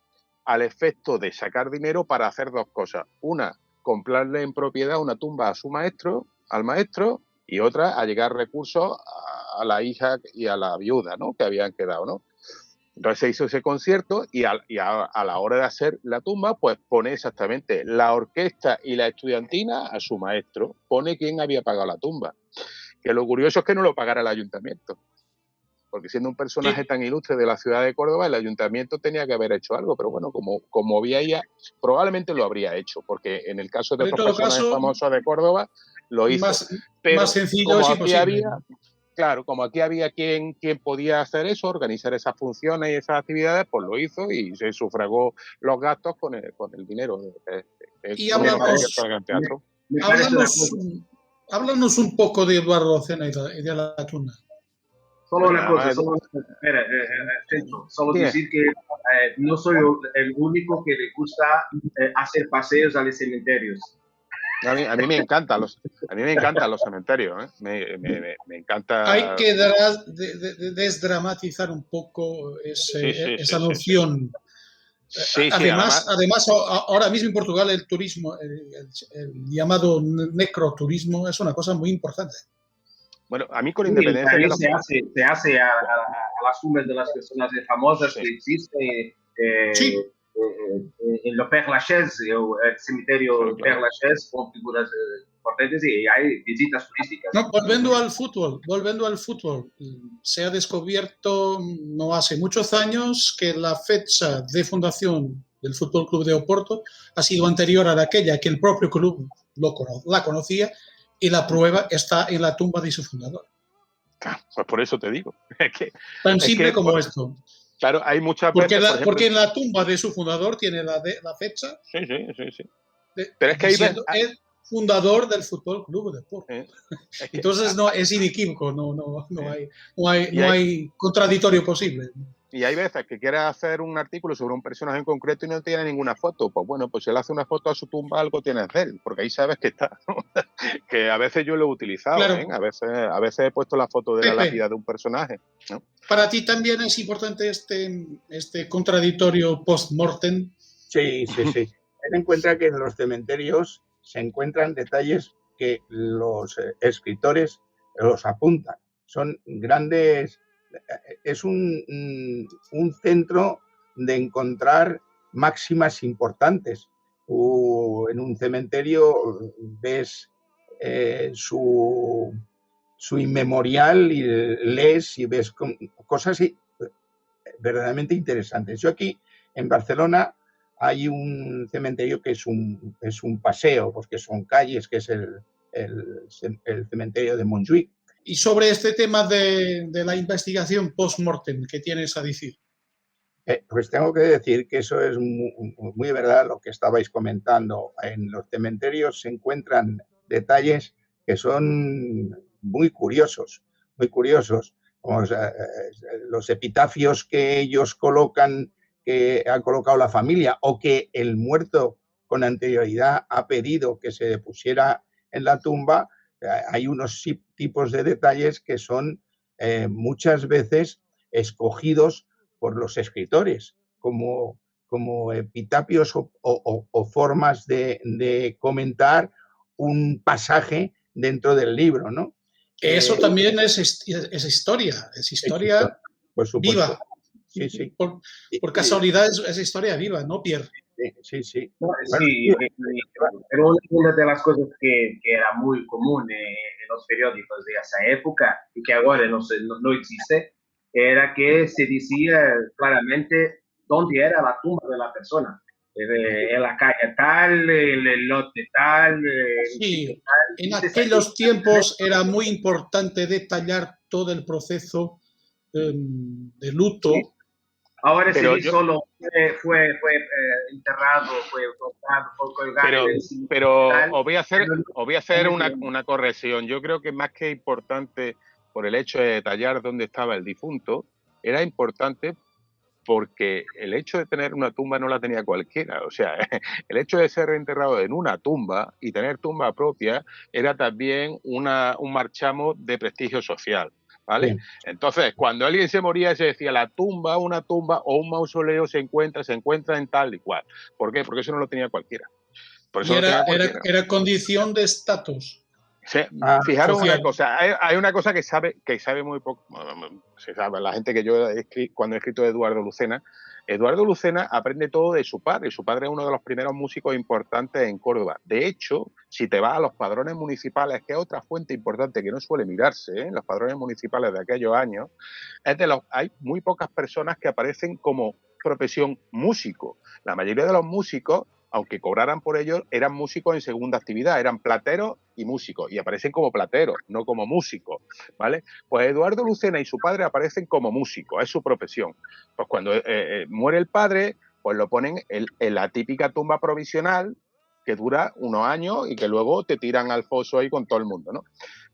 S2: al efecto de sacar dinero para hacer dos cosas. Una, comprarle en propiedad una tumba al maestro, y otra, allegar recursos a la hija y a la viuda, ¿no?, que habían quedado, ¿no? Entonces se hizo ese concierto y a la hora de hacer la tumba, pues pone exactamente la orquesta y la estudiantina a su maestro. Pone quién había pagado la tumba. Que lo curioso es que no lo pagara el ayuntamiento. Porque siendo un personaje tan ilustre de la ciudad de Córdoba, el ayuntamiento tenía que haber hecho algo, pero bueno, como veía, probablemente lo habría hecho, porque en el caso de otros personajes famosos de Córdoba, lo hizo.
S1: Más sencillo es imposible.
S2: Como aquí había quien podía hacer eso, organizar esas funciones y esas actividades, pues lo hizo y se sufragó los gastos con el dinero.
S1: Y háblanos un poco de Eduardo Lucena y de la tuna.
S4: Solo una cosa, solo decir que no soy el único que le gusta hacer paseos a los cementerios.
S2: A mí me encantan los cementerios, ¿eh? Me encanta.
S1: Hay que desdramatizar un poco esa noción.
S2: Sí,
S1: además, ahora mismo en Portugal el turismo, el llamado necroturismo, es una cosa muy importante.
S2: Bueno, a mí con independencia
S4: que se hace a las tumbas de las personas famosas que existen en el Père Lachaise, el cementerio Père Lachaise, con figuras importantes, y hay visitas turísticas.
S1: No, volviendo al fútbol, se ha descubierto no hace muchos años que la fecha de fundación del Fútbol Club de Oporto ha sido anterior a aquella que el propio club la conocía, y la prueba está en la tumba de su fundador.
S2: Pues por eso te digo.
S1: Tan simple como esto.
S2: Claro, hay muchas
S1: veces... Porque en la tumba de su fundador tiene la fecha.
S2: Sí. Pero es que
S1: hay fundador del Fútbol Club de Oporto. Entonces no es inequívoco, no hay contradictorio posible.
S2: Y hay veces que quieres hacer un artículo sobre un personaje en concreto y no tiene ninguna foto. Pues bueno, pues si él hace una foto a su tumba, algo tienes de él, porque ahí sabes que está. Que a veces yo lo he utilizado, claro. A veces he puesto la foto de la lápida de un personaje, ¿no?
S1: Para ti también es importante este contradictorio post-mortem.
S6: Sí. Ten en cuenta que en los cementerios se encuentran detalles que los escritores los apuntan. Son grandes... Es un centro de encontrar máximas importantes. En un cementerio ves su inmemorial y lees y ves cosas verdaderamente interesantes. Yo aquí en Barcelona hay un cementerio que es un paseo, porque son calles, que es el cementerio de Montjuïc.
S1: Y sobre este tema de la investigación post-mortem, ¿qué tienes a decir?
S6: Pues tengo que decir que eso es muy verdad lo que estabais comentando. En los cementerios se encuentran detalles que son muy curiosos, como los epitafios que ellos colocan, que ha colocado la familia, o que el muerto con anterioridad ha pedido que se pusiera en la tumba. Hay unos tipos de detalles que son muchas veces escogidos por los escritores como epitafios o formas de comentar un pasaje dentro del libro, ¿no?
S1: Eso también es historia,
S6: por supuesto.
S1: Viva.
S6: Sí.
S1: Por casualidad es historia viva, ¿no, Pierre?
S6: Sí.
S4: Pero una de las cosas que era muy común en los periódicos de esa época y que ahora no existe, era que se decía claramente dónde era la tumba de la persona. En la calle tal, en el lote tal.
S1: Sí, en aquellos tiempos era muy importante detallar todo el proceso de luto.
S4: Sí. Ahora sí, solo fue enterrado, fue colgado.
S2: Pero os voy a hacer una corrección. Yo creo que más que importante por el hecho de detallar dónde estaba el difunto, era importante porque el hecho de tener una tumba no la tenía cualquiera. O sea, el hecho de ser enterrado en una tumba y tener tumba propia era también un marchamo de prestigio social. ¿Vale? Bien. Entonces, cuando alguien se moría, se decía una tumba o un mausoleo se encuentra en tal y cual. ¿Por qué? Porque eso no lo tenía cualquiera. Por eso
S1: era condición de estatus.
S2: Sí, fijaros una cosa, hay una cosa que sabe muy poco, se sabe, la gente que yo cuando he escrito de Eduardo Lucena aprende todo de su padre. Su padre es uno de los primeros músicos importantes en Córdoba. De hecho, si te vas a los padrones municipales, que es otra fuente importante que no suele mirarse, los padrones municipales de aquellos años, hay muy pocas personas que aparecen como profesión músico. La mayoría de los músicos, aunque cobraran por ellos, eran músicos en segunda actividad, eran plateros y músicos, y aparecen como plateros, no como músicos, ¿vale? Pues Eduardo Lucena y su padre aparecen como músicos, es su profesión. Pues cuando muere el padre, pues lo ponen en la típica tumba provisional, que dura unos años y que luego te tiran al foso ahí con todo el mundo, ¿no?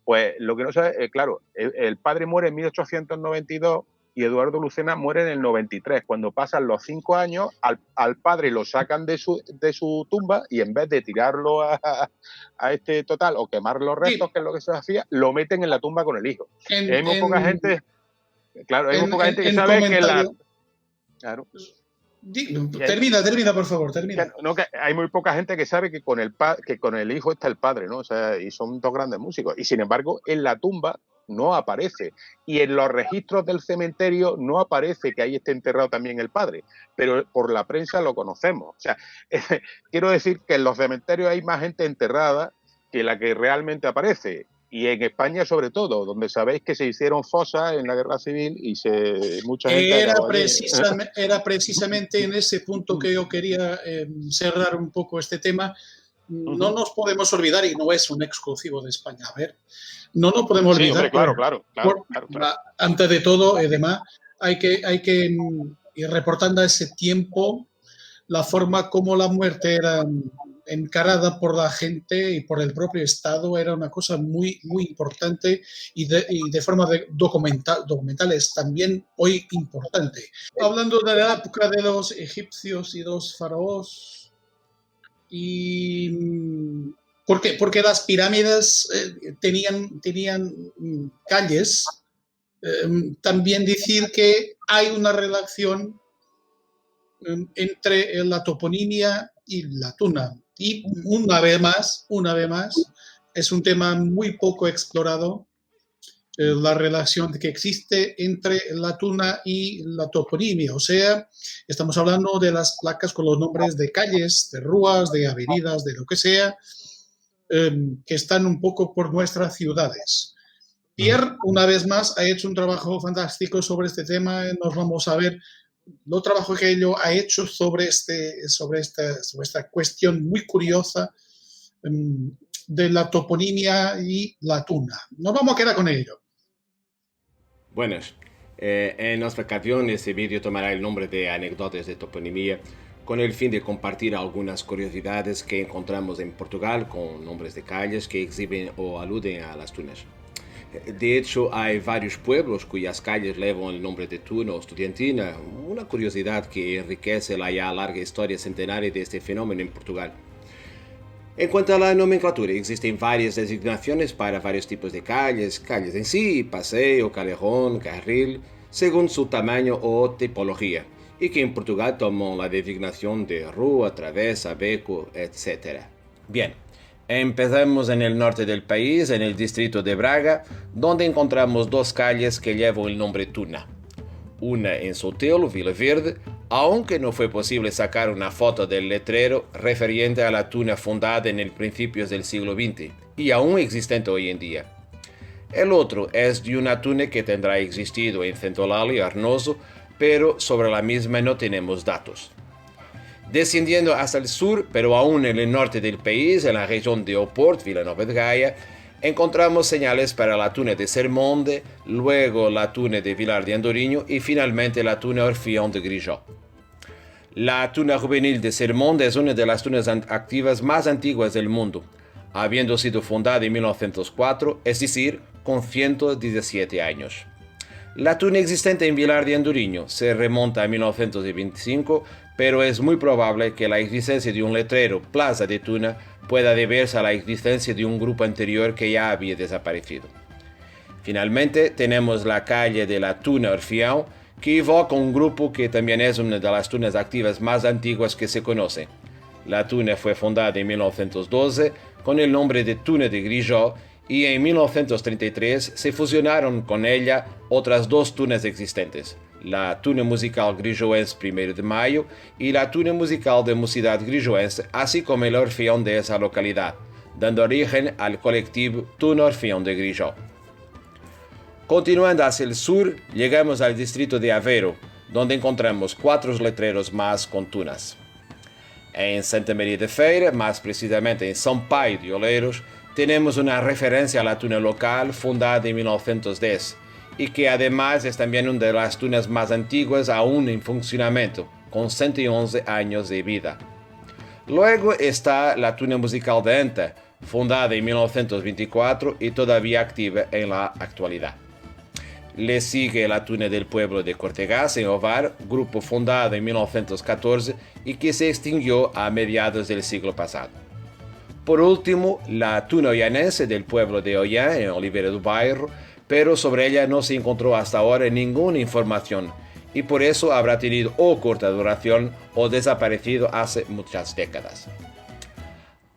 S2: Pues lo que no sabe, claro, el padre muere en 1892, y Eduardo Lucena muere en el 93. Cuando pasan los 5 años, al padre lo sacan de su tumba y en vez de tirarlo a este total o quemar los restos, que es lo que se hacía, lo meten en la tumba con el hijo. Hay muy poca gente, claro, hay muy poca gente que sabe que la... Claro.
S1: Termina, por favor, termina.
S2: No, que hay muy poca gente que sabe que con el hijo está el padre, ¿no? O sea, y son dos grandes músicos. Y sin embargo, en la tumba no aparece. Y en los registros del cementerio no aparece que ahí esté enterrado también el padre. Pero por la prensa lo conocemos. O sea, quiero decir que en los cementerios hay más gente enterrada que la que realmente aparece. Y en España, sobre todo, donde sabéis que se hicieron fosas en la Guerra Civil y mucha gente...
S1: Era precisamente en ese punto que yo quería cerrar un poco este tema. No nos podemos olvidar, y no es un exclusivo de España, a ver, no nos podemos olvidar.
S2: Sí, hombre, claro.
S1: Antes de todo, además, hay que ir reportando a ese tiempo la forma como la muerte era encarada por la gente y por el propio Estado, era una cosa muy, muy importante y de forma documental es también hoy importante. Hablando de la época de los egipcios y los faraós, ¿por qué? Porque las pirámides tenían calles. También decir que hay una relación entre la toponimia y la tuna. Y una vez más, es un tema muy poco explorado, la relación que existe entre la tuna y la toponimia. O sea, estamos hablando de las placas con los nombres de calles, de ruas, de avenidas, de lo que sea, que están un poco por nuestras ciudades. Pierre, una vez más, ha hecho un trabajo fantástico sobre este tema. Nos vamos a ver lo trabajo que ello ha hecho sobre esta cuestión muy curiosa de la toponimia y la tuna. Nos vamos a quedar con ello.
S5: Buenas. En nuestra ocasión, este vídeo tomará el nombre de Anécdotas de Toponimia con el fin de compartir algunas curiosidades que encontramos en Portugal con nombres de calles que exhiben o aluden a las tunas. De hecho, hay varios pueblos cuyas calles llevan el nombre de Tuna o Estudiantina, una curiosidad que enriquece la ya larga historia centenaria de este fenómeno en Portugal. En cuanto a la nomenclatura, existen varias designaciones para varios tipos de calles, calles en sí, paseo, calejón, carril, según su tamaño o tipología, y que en Portugal toman la designación de rua, travesa, beco, etc. Bien. Empezamos en el norte del país, en el distrito de Braga, donde encontramos dos calles que llevan el nombre Tuna. Una en Sotelo, Vila Verde, aunque no fue posible sacar una foto del letrero referente a la tuna fundada en el principios del siglo XX y aún existente hoy en día. El otro es de una tuna que tendrá existido en Centolal y Arnoso, pero sobre la misma no tenemos datos. Descendiendo hasta el sur, pero aún en el norte del país, en la región de Oporto, Vila Nova de Gaia, encontramos señales para la tuna de Sermonde, luego la tuna de Vilar de Andorinho y finalmente la tuna Orfião de Grijó. La tuna juvenil de Sermonde es una de las tunas activas más antiguas del mundo, habiendo sido fundada en 1904, es decir, con 117 años. La tuna existente en Vilar de Andorinho se remonta a 1925, pero es muy probable que la existencia de un letrero Plaza de Tuna pueda deberse a la existencia de un grupo anterior que ya había desaparecido. Finalmente, tenemos la calle de la Tuna Orfião, que evoca un grupo que también es una de las tunas activas más antiguas que se conoce. La tuna fue fundada en 1912 con el nombre de Tuna de Grijó y en 1933 se fusionaron con ella otras dos tunas existentes, la Tuna Musical Grijoense 1 de Mayo y la Tuna Musical de Mocidad Grijoense, así como el Orfeón de esa localidad, dando origen al colectivo Tuna Orfeón de Grijó. Continuando hacia el sur, llegamos al distrito de Aveiro, donde encontramos 4 letreros más con tunas. En Santa Maria de Feira, más precisamente en São Paio de Oleiros, tenemos una referencia a la tuna local fundada en 1910 y que además es también una de las tunas más antiguas aún en funcionamiento, con 111 años de vida. Luego está la tuna musical de Enta, fundada en 1924 y todavía activa en la actualidad. Le sigue la tuna del pueblo de Cortegás en Ovar, grupo fundado en 1914 y que se extinguió a mediados del siglo pasado. Por último, la tuna oianense del pueblo de Oiã en Oliveira do Bairro, pero sobre ella no se encontró hasta ahora ninguna información
S8: y por eso habrá tenido o corta duración o desaparecido hace muchas décadas.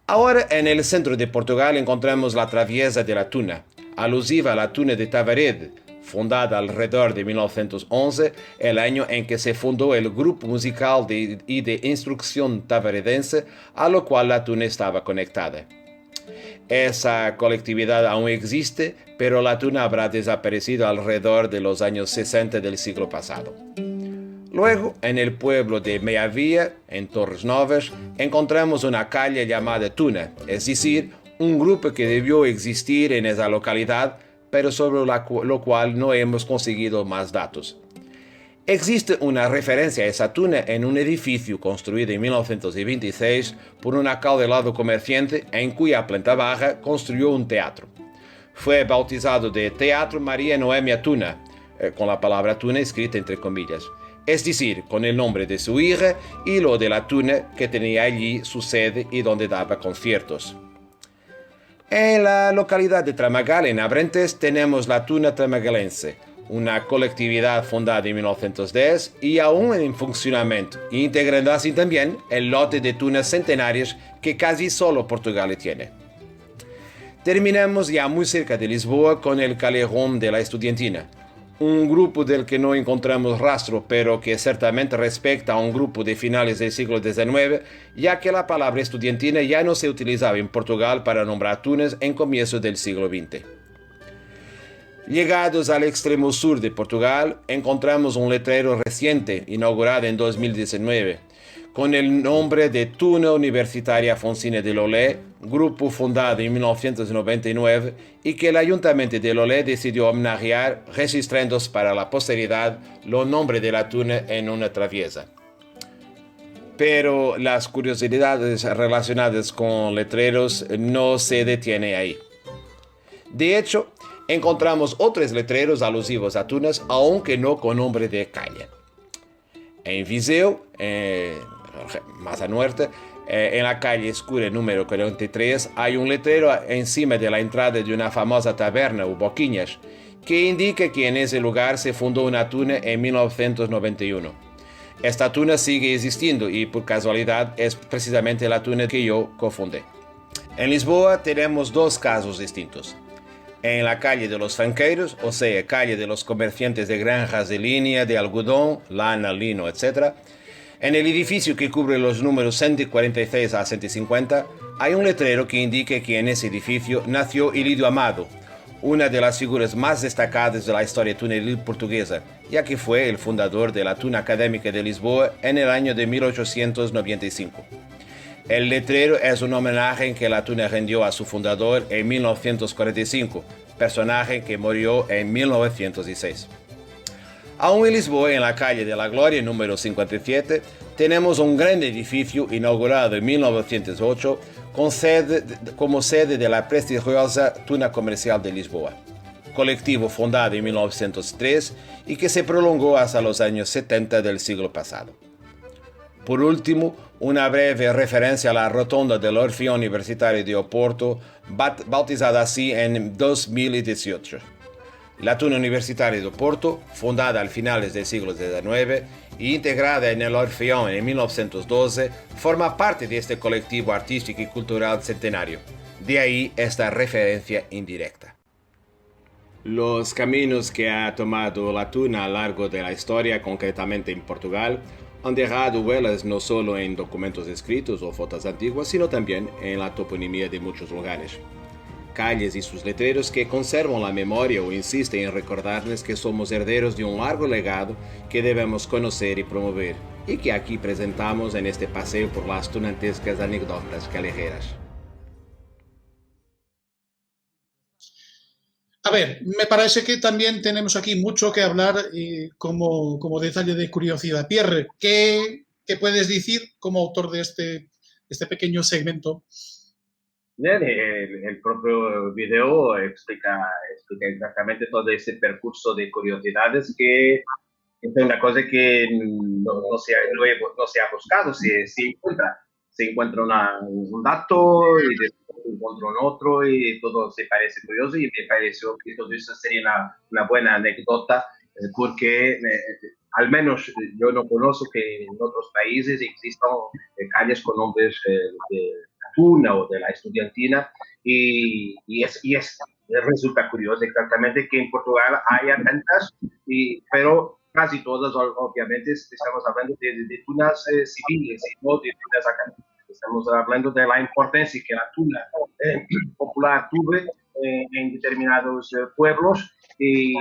S8: Ahora en el centro de Portugal encontramos la Traviesa de la Tuna, alusiva a la Tuna de Tavared, fundada alrededor de 1911, el año en que se fundó el grupo musical y de instrucción tavaredense a lo cual la Tuna estaba conectada. Esa colectividad aún existe, pero la Tuna habrá desaparecido alrededor de los años 60 del siglo pasado. Luego, en el pueblo de Meavía, en Torres Novas, encontramos una calle llamada Tuna, es decir, un grupo que debió existir en esa localidad, pero sobre lo cual no hemos conseguido más datos. Existe una referencia a esa tuna en un edificio construido en 1926 por un acaudalado comerciante en cuya planta baja construyó un teatro. Fue bautizado de Teatro María Noemia Tuna, con la palabra tuna escrita entre comillas, es decir, con el nombre de su hija y lo de la tuna que tenía allí su sede y donde daba conciertos. En la localidad de Tramagal, en Abrentes, tenemos la Tuna Tramagalense, una colectividad fundada en 1910 y aún en funcionamiento, integrando así también el lote de tunas centenarias que casi solo Portugal tiene. Terminamos ya muy cerca de Lisboa con el Calejón de la Estudiantina, un grupo del que no encontramos rastro, pero que ciertamente respecta a un grupo de finales del siglo XIX, ya que la palabra estudiantina ya no se utilizaba en Portugal para nombrar tunas en comienzo del siglo XX. Llegados al extremo sur de Portugal, encontramos un letrero reciente, inaugurado en 2019, con el nombre de Tuna Universitaria Afonsina de Lolé, grupo fundado en 1999 y que el Ayuntamiento de Lolé decidió homenajear registrando para la posteridad los nombres de la tuna en una traviesa. Pero las curiosidades relacionadas con letreros no se detienen ahí. De hecho, encontramos otros letreros alusivos a tunas, aunque no con nombre de calle. En Viseu, más al norte, en la calle Escura número 43, hay un letrero encima de la entrada de una famosa taberna o boquiñas que indica que en ese lugar se fundó una tuna en 1991. Esta tuna sigue existiendo y por casualidad es precisamente la tuna que yo cofundé. En Lisboa tenemos dos casos distintos. En la calle de los Fanqueiros, o sea, calle de los comerciantes de granjas de línea, de algodón, lana, lino, etc., en el edificio que cubre los números 146 a 150, hay un letrero que indica que en ese edificio nació Ilídio Amado, una de las figuras más destacadas de la historia tunelil portuguesa, ya que fue el fundador de la Tuna Académica de Lisboa en el año de 1895. El letrero es un homenaje que la tuna rindió a su fundador en 1945, personaje que murió en 1906. Aún en Lisboa, en la calle de la Gloria, número 57, tenemos un gran edificio inaugurado en 1908 como sede de la prestigiosa Tuna Comercial de Lisboa, colectivo fundado en 1903 y que se prolongó hasta los años 70 del siglo pasado. Por último, una breve referencia a la rotonda del Orfeón Universitario de Oporto, bautizada así en 2018. La Tuna Universitaria de Oporto, fundada al finales del siglo XIX e integrada en el Orfeón en 1912, forma parte de este colectivo artístico y cultural centenario. De ahí esta referencia indirecta. Los caminos que ha tomado la tuna a lo largo de la historia, concretamente en Portugal, han dejado huellas no solo en documentos escritos o fotos antiguas, sino también en la toponimia de muchos lugares. Calles y sus letreros que conservan la memoria o insisten en recordarles que somos herederos de un largo legado que debemos conocer y promover, y que aquí presentamos en este paseo por las tunantescas anécdotas callejeras.
S1: A ver, me parece que también tenemos aquí mucho que hablar como detalle de curiosidad. Pierre, ¿qué puedes decir como autor de este pequeño segmento?
S4: Bien, el propio video explica exactamente todo ese percurso de curiosidades que es una cosa que no se ha buscado, se encuentra un dato y después se encuentra un otro y todo se parece curioso, y me pareció que todo eso sería una buena anécdota porque al menos yo no conozco que en otros países existan calles con nombres de la Tuna o de la Estudiantina, y resulta curioso exactamente que en Portugal haya tantas, pero casi todas, obviamente, estamos hablando de tunas civiles y no de tunas académicas. Estamos hablando de la importancia que la tuna popular tuvo en determinados pueblos, y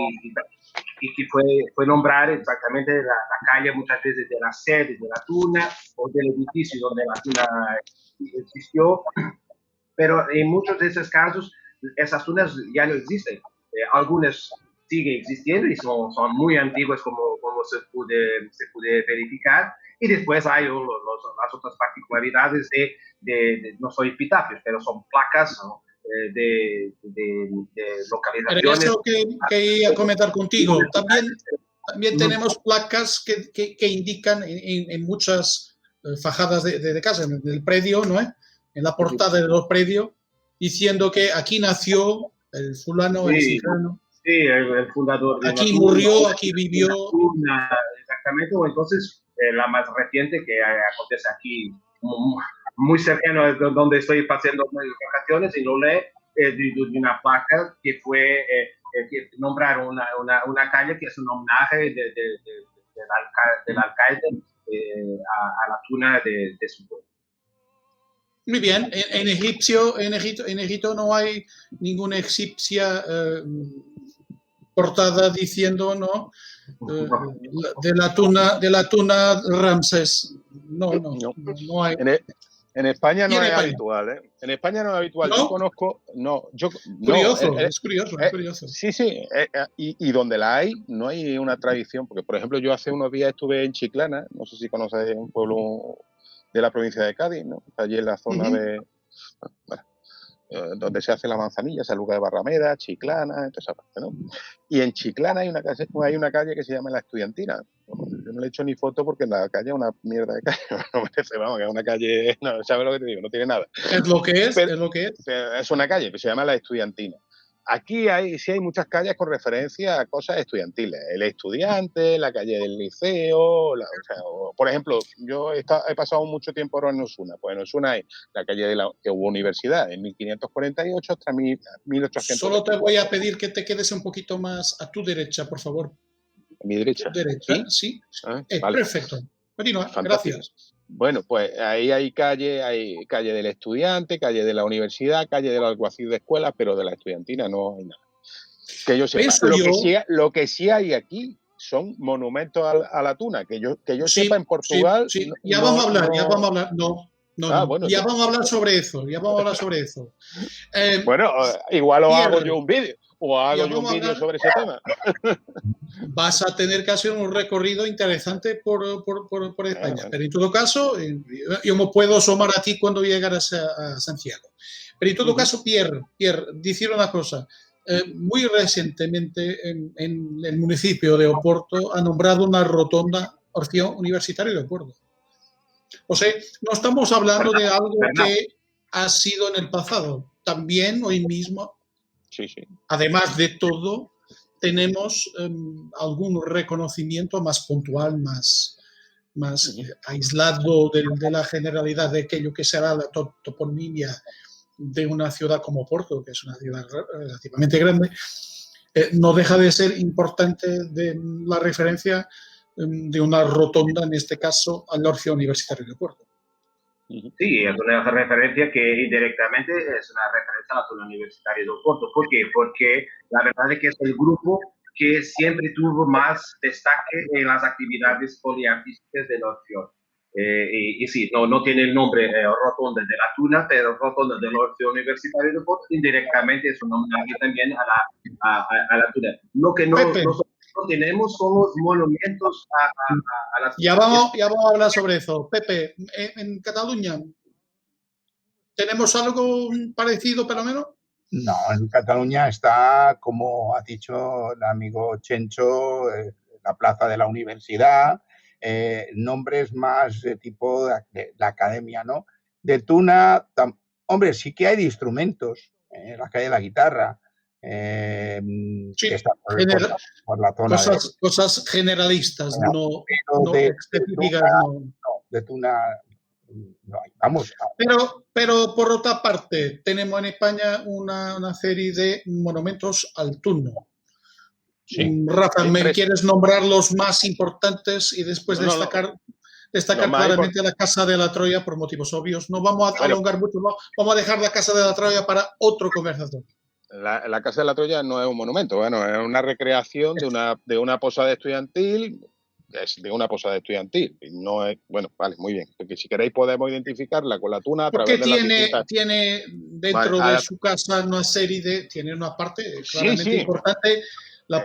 S4: que fue nombrar exactamente la calle muchas veces de la sede de la tuna o del edificio donde la tuna existió, pero en muchos de esos casos esas tunas ya no existen. Algunas siguen existiendo y son muy antiguas, como se puede verificar, y después hay las otras particularidades de no son epitafios, pero son placas, ¿no? de localizaciones.
S1: Pero eso que iba a comentar contigo, también tenemos placas que indican en muchas fajadas de casa, en el predio, ¿no? En la portada de los predios, diciendo que aquí nació el fulano, el ciclano.
S4: Sí, el fundador.
S1: Aquí murió, aquí vivió.
S4: Exactamente, o entonces la más reciente que acontece aquí, muy cercano a donde estoy pasando mis vacaciones, y no de una placa que fue que nombraron una calle que es un homenaje del alcalde a la tuna de su pueblo.
S1: Muy bien, en Egipto no hay ninguna egipcia portada diciendo, ¿no? De la tuna Ramsés. No hay.
S2: En España no es habitual, ¿eh? En España no es habitual.
S1: ¿No?
S2: Yo conozco,
S1: Es curioso.
S2: Sí, y donde la hay, no hay una tradición, porque por ejemplo yo hace unos días estuve en Chiclana, no sé si conoces, un pueblo de la provincia de Cádiz, ¿no? Está allí en la zona de, bueno, donde se hace la manzanilla, ese lugar de Barrameda, Chiclana, toda esa parte, ¿no? Y en Chiclana hay una calle que se llama La Estudiantina. Yo no le he hecho ni foto porque en la calle es una mierda de calle. No merece, vamos, que es una calle, no, ¿sabes lo que te digo? No tiene nada.
S1: Es lo que es,
S2: Es una calle que se llama La Estudiantina. Aquí sí hay muchas calles con referencia a cosas estudiantiles. El Estudiante, la calle del Liceo, por ejemplo, yo he pasado mucho tiempo ahora en Osuna. Pues en Osuna hay la calle que hubo universidad en 1548 hasta 1800.
S1: Solo te voy a pedir que te quedes un poquito más a tu derecha, por favor.
S2: ¿A mi derecha?
S1: Sí. Vale. Perfecto. Continúa, gracias.
S2: Bueno, pues ahí hay calle del Estudiante, calle de la Universidad, calle del Alguacil de Escuelas, pero de la Estudiantina no hay nada. Que yo sepa. Lo que sí hay aquí son monumentos a la tuna, que yo sepa en Portugal.
S1: Sí. Ya vamos a hablar. No. Bueno, ya vamos a hablar sobre eso.
S2: Bueno, igual hago yo un vídeo. O hago yo un vídeo sobre ese tema.
S1: Vas a tener que hacer un recorrido interesante por España. Pero en todo caso, yo me puedo asomar a ti cuando llegaras a Santiago. Pero en todo caso, Pierre, decir una cosa. Muy recientemente en el municipio de Oporto ha nombrado una rotonda Orfeo Universitario de Oporto. O sea, no estamos hablando de algo que ha sido en el pasado. También hoy mismo, además de todo, tenemos algún reconocimiento más puntual, más aislado de la generalidad de aquello que será la toponimia de una ciudad como Oporto, que es una ciudad relativamente grande. No deja de ser importante de la referencia de una rotonda, en este caso, al Orfeo Universitario de Oporto.
S4: Sí, es una referencia que indirectamente es una referencia a la zona universitaria de Oporto. ¿Por qué? Porque la verdad es que es el grupo que siempre tuvo más destaque en las actividades poliartísticas del Orfeo. Y sí, no tiene el nombre rotonda de la Tuna, pero rotonda del Orfeo Universitario de Oporto indirectamente es un homenaje también a la Tuna. Lo que no tenemos son los monumentos a la Tuna.
S1: Ya vamos a hablar sobre eso. Pepe, en Cataluña, ¿tenemos algo parecido, por lo menos?
S6: No, en Cataluña está, como ha dicho el amigo Chencho, la plaza de la universidad, nombres más de tipo de la academia, ¿no? De Tuna, hombre, sí que hay de instrumentos, la calle de la guitarra,
S1: Sí,
S6: que está por la zona
S1: cosas generalistas, no específicas.
S6: De Tuna no hay. Vamos.
S1: Pero por otra parte, tenemos en España una serie de monumentos al Tuno.
S2: Sí.
S1: Rafa, ¿me quieres nombrar los más importantes y después destacar claramente la Casa de la Troya por motivos obvios? No vamos a alongar mucho, no. Vamos a dejar la Casa de la Troya para otro conversador.
S2: La Casa de la Troya no es un monumento, bueno, es una recreación de una posada estudiantil. Es de una posada estudiantil. No es, bueno, vale, muy bien. Porque si queréis podemos identificarla con la Tuna a través de las distintas...
S1: tiene dentro de su casa una serie de... Tiene una parte claramente importante. La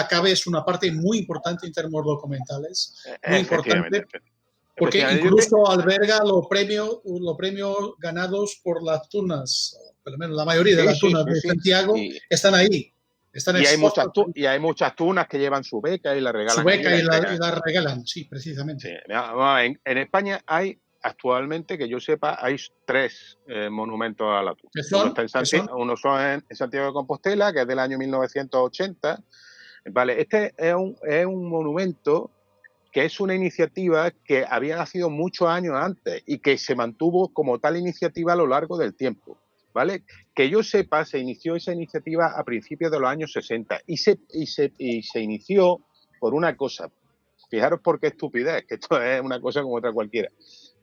S1: cave es una parte muy importante en términos documentales. Muy importante. Porque incluso alberga los premios ganados por las tunas. Por lo menos la mayoría de las tunas de Santiago están ahí.
S2: Y hay muchas tunas que llevan su beca y la regalan.
S1: Su beca y la regalan, sí, precisamente.
S2: Sí. En España hay actualmente, que yo sepa, hay 3 monumentos a la tuna. Uno son en Santiago de Compostela, que es del año 1980. Vale, este es un monumento que es una iniciativa que había nacido muchos años antes y que se mantuvo como tal iniciativa a lo largo del tiempo. ¿Vale? Que yo sepa, se inició esa iniciativa a principios de los años 60 y se inició por una cosa. Fijaros por qué estupidez, que esto es una cosa como otra cualquiera.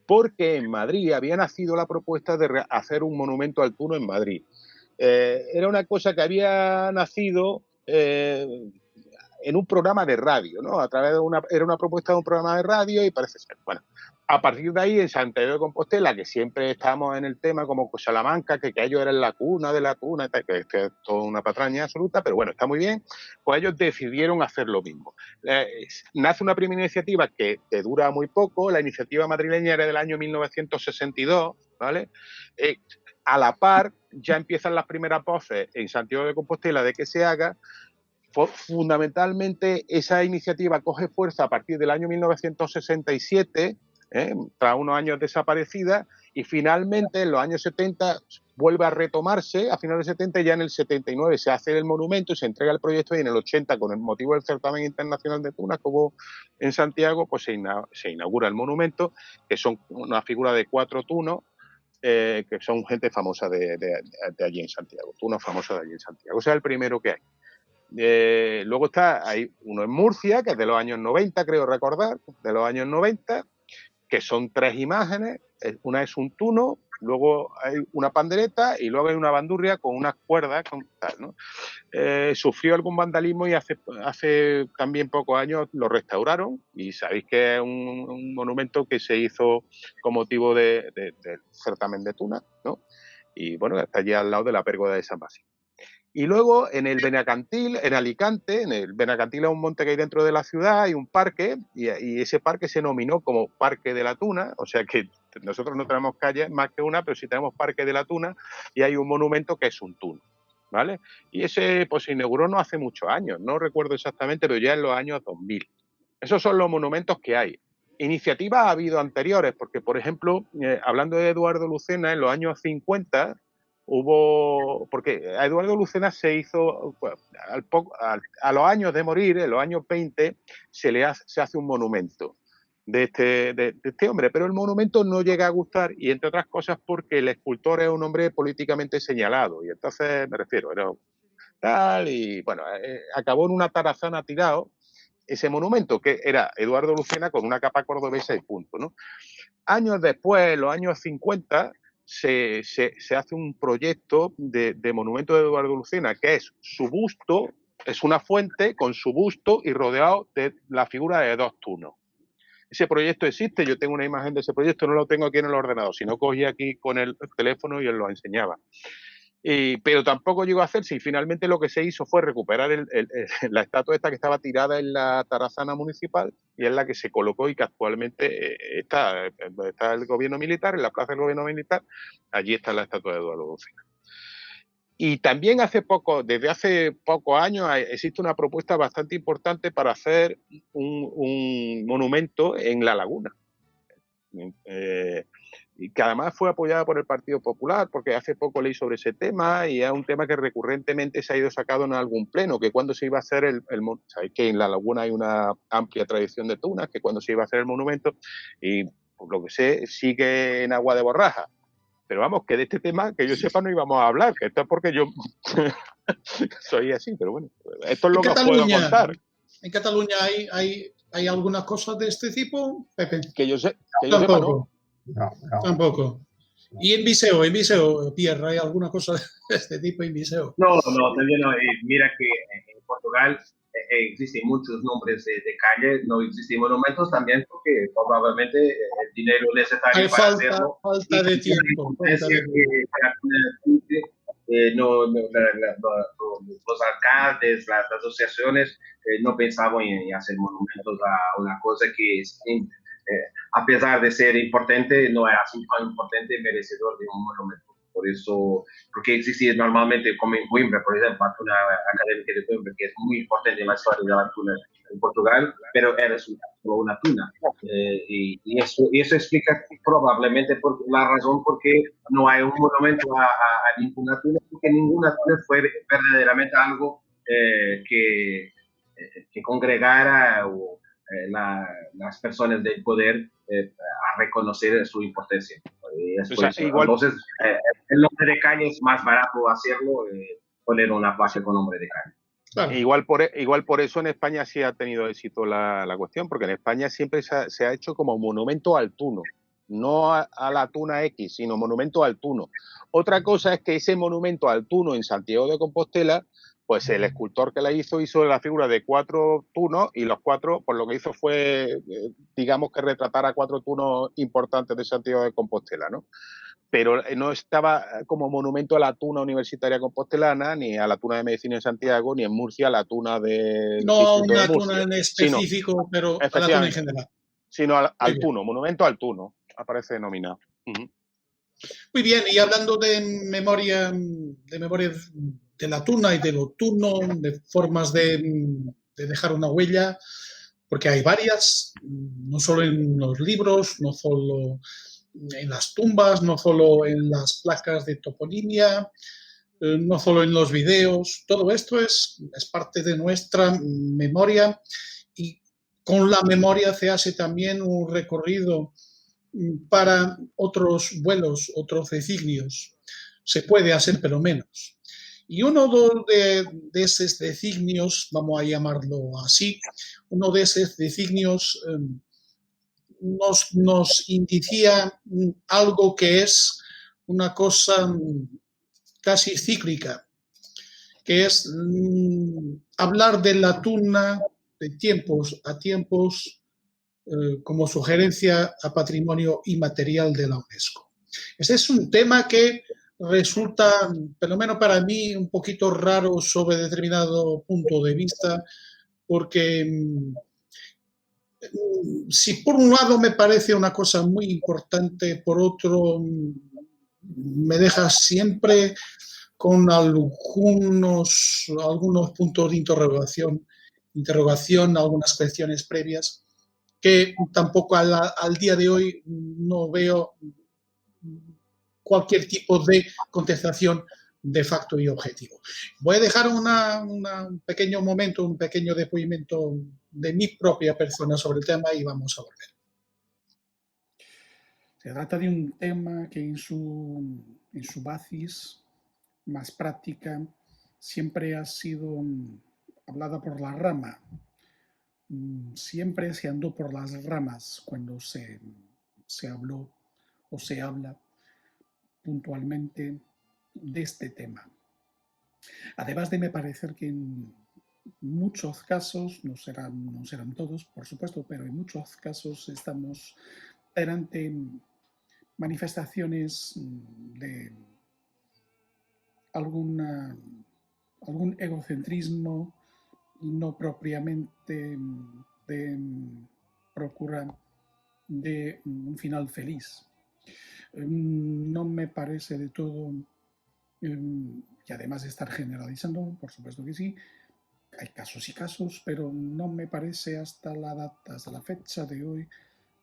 S2: Porque en Madrid había nacido la propuesta de hacer un monumento al Tuno en Madrid. Era una cosa que había nacido en un programa de radio, ¿no? Era una propuesta de un programa de radio y parece ser. Bueno, a partir de ahí, en Santiago de Compostela, que siempre estamos en el tema como Salamanca, que ellos eran la cuna de la tuna, que es toda una patraña absoluta, pero bueno, está muy bien, pues ellos decidieron hacer lo mismo. Nace una primera iniciativa que dura muy poco, la iniciativa madrileña era del año 1962, ¿vale? A la par, ya empiezan las primeras voces en Santiago de Compostela de que se haga. Fundamentalmente, esa iniciativa coge fuerza a partir del año 1967, tras unos años desaparecida, y finalmente en los años 70 vuelve a retomarse, a finales de 70, ya en el 79 se hace el monumento y se entrega el proyecto, y en el 80, con el motivo del certamen internacional de tunas que hubo en Santiago, pues se inaugura el monumento, que son una figura de 4 tunos, que son gente famosa de allí en Santiago, tunos famosos de allí en Santiago. O sea, el primero que hay. Luego hay uno en Murcia, que es de los años 90, creo recordar, de los años 90, que son 3 imágenes. Una es un tuno, luego hay una pandereta y luego hay una bandurria con unas cuerdas, ¿no? Sufrió algún vandalismo y hace también pocos años lo restauraron, y sabéis que es un monumento que se hizo con motivo del certamen de tuna, ¿no? Y bueno, está allí al lado de la pérgola de San Basilio. Y luego en el Benacantil, en Alicante, en el Benacantil es un monte que hay dentro de la ciudad, hay un parque, y ese parque se nominó como Parque de la Tuna, o sea que nosotros no tenemos calles más que una, pero sí tenemos Parque de la Tuna, y hay un monumento que es un tuno, ¿vale? Y ese pues se inauguró no hace muchos años, no recuerdo exactamente, pero ya en los años 2000. Esos son los monumentos que hay. Iniciativas ha habido anteriores, porque por ejemplo, hablando de Eduardo Lucena, en los años 50... porque a Eduardo Lucena se hizo, a los años de morir, en los años 20, se hace un monumento de este hombre, pero el monumento no llega a gustar, y entre otras cosas porque el escultor es un hombre políticamente señalado, y entonces me refiero, era tal, y bueno, acabó en una tarazana tirado ese monumento, que era Eduardo Lucena con una capa cordobesa y punto, ¿no? Años después, en los años 50, se hace un proyecto de monumento de Eduardo Lucena, que es su busto, es una fuente con su busto y rodeado de la figura de 2 tunos. Ese proyecto existe, yo tengo una imagen de ese proyecto, no lo tengo aquí en el ordenador, sino cogí aquí con el teléfono y él lo enseñaba. Pero tampoco llegó a hacerse, y finalmente lo que se hizo fue recuperar la estatua esta que estaba tirada en la tarazana municipal, y es la que se colocó y que actualmente está el gobierno militar, en la plaza del gobierno militar, allí está la estatua de Eduardo Lucena. Y también desde hace pocos años existe una propuesta bastante importante para hacer un monumento en La Laguna. y que además fue apoyada por el Partido Popular, porque hace poco leí sobre ese tema y es un tema que recurrentemente se ha ido sacado en algún pleno, que cuando se iba a hacer sabéis que en La Laguna hay una amplia tradición de tunas, que cuando se iba a hacer el monumento, y por lo que sé, sigue en agua de borraja. Pero vamos, que de este tema, que yo sepa, no íbamos a hablar, que esto es porque yo soy así, pero bueno, esto es lo que os puedo contar.
S1: ¿En Cataluña hay alguna cosa de este tipo, Pepe?
S2: Que yo sepa, no.
S6: No.
S1: Tampoco. ¿Y en Viseu, Pierre, hay alguna cosa de este tipo en Viseu?
S4: No, todavía no. Mira que en Portugal existen muchos nombres de calle, no existen monumentos también porque probablemente el dinero necesario
S1: hay
S4: para hacerlo.
S1: Falta de tiempo.
S4: Los alcaldes, las asociaciones no pensaban en hacer monumentos a una cosa que a pesar de ser importante, no era así tan importante y merecedor de un monumento. Por eso, porque existe normalmente, como en Coimbra, por ejemplo, la tuna académica de Coimbra, que es muy importante en la historia de la tuna en Portugal, pero era solo una tuna. Y eso explica probablemente la razón por qué no hay un monumento a ninguna tuna, porque ninguna tuna fue verdaderamente algo que congregara las personas del poder a reconocer su importancia. Entonces, el nombre de calle es más barato hacerlo, poner una plaza con nombre de calle.
S2: Claro. Igual por eso en España sí ha tenido éxito la cuestión, porque en España siempre se ha hecho como monumento al tuno, no a la tuna X, sino monumento al tuno. Otra cosa es que ese monumento al tuno en Santiago de Compostela, pues el escultor que la hizo la figura de 4 tunos y los 4, pues lo que hizo fue, digamos que retratar a 4 tunos importantes de Santiago de Compostela, ¿no? Pero no estaba como monumento a la tuna universitaria compostelana, ni a la tuna de medicina en Santiago, ni en Murcia a la tuna de...
S1: No una tuna en específico, pero a la tuna en general.
S2: Sino al tuno, monumento al tuno, aparece denominado.
S1: Muy bien, y hablando de memoria de la tuna y de lo tuno, de formas de dejar una huella, porque hay varias, no solo en los libros, no solo en las tumbas, no solo en las placas de toponimia, no solo en los videos. Todo esto es parte de nuestra memoria y con la memoria se hace también un recorrido para otros vuelos, otros designios. Se puede hacer, pero menos. Y uno de esos designios, vamos a llamarlo así, uno de esos designios nos indicia algo que es una cosa casi cíclica, que es hablar de la tuna de tiempos a tiempos como sugerencia a patrimonio inmaterial de la UNESCO. Este es un tema que resulta, por lo menos para mí, un poquito raro sobre determinado punto de vista, porque si por un lado me parece una cosa muy importante, por otro me deja siempre con algunos puntos de interrogación, algunas cuestiones previas, que tampoco al día de hoy no veo cualquier tipo de contestación de facto y objetivo. Voy a dejar un pequeño momento, un pequeño depoimento de mi propia persona sobre el tema y vamos a volver. Se trata de un tema que en su basis más práctica siempre ha sido hablada por la rama. Siempre se andó por las ramas cuando se habló o se habla puntualmente de este tema. Además de me parecer que en muchos casos, no serán todos, por supuesto, pero en muchos casos estamos ante manifestaciones de algún egocentrismo y no propiamente de procura de un final feliz. No me parece de todo, y además de estar generalizando, por supuesto que sí, hay casos y casos, pero no me parece hasta la fecha de hoy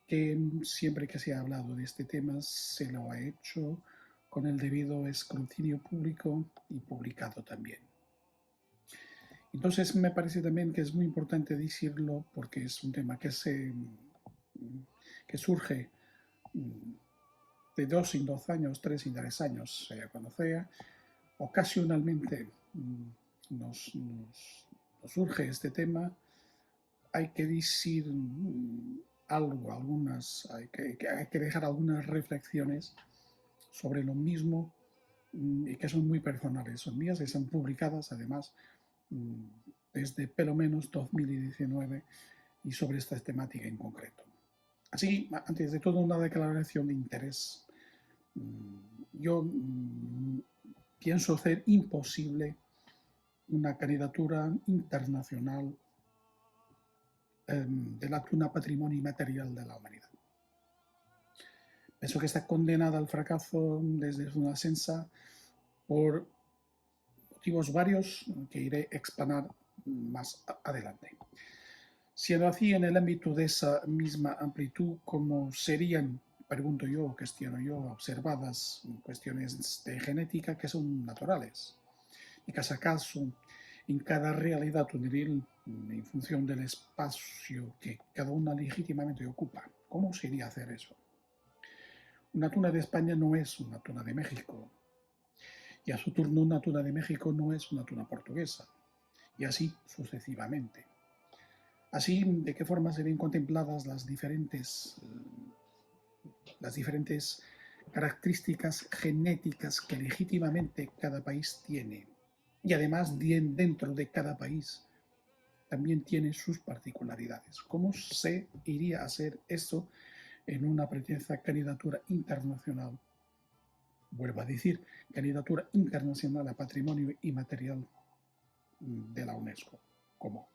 S1: que siempre que se ha hablado de este tema se lo ha hecho con el debido escrutinio público y publicado también. Entonces me parece también que es muy importante decirlo porque es un tema que surge de 2 en 2 años, 3 en 3 años, sea cuando sea. Ocasionalmente nos surge este tema. Hay que decir hay que dejar algunas reflexiones sobre lo mismo y que son muy personales. Son mías y son publicadas además desde pelo menos 2019 y sobre esta temática en concreto. Así, antes de todo, una declaración de interés. Yo pienso hacer imposible una candidatura internacional de la tuna patrimonio inmaterial de la humanidad. Pienso que está condenada al fracaso desde su ascensa por motivos varios que iré a explanar más adelante. Siendo así, en el ámbito de esa misma amplitud, ¿cómo serían, pregunto yo, cuestiono yo, observadas cuestiones de genética que son naturales? Y caso a caso, en cada realidad tunelil, en función del espacio que cada una legítimamente ocupa. ¿Cómo sería hacer eso? Una tuna de España no es una tuna de México. Y a su turno una tuna de México no es una tuna portuguesa. Y así sucesivamente. Así, ¿de qué forma se ven contempladas las diferentes características genéticas que legítimamente cada país tiene? Y además, dentro de cada país también tiene sus particularidades. ¿Cómo se iría a hacer esto en una pretensa candidatura internacional? Vuelvo a decir, candidatura internacional a patrimonio inmaterial de la UNESCO. ¿Cómo?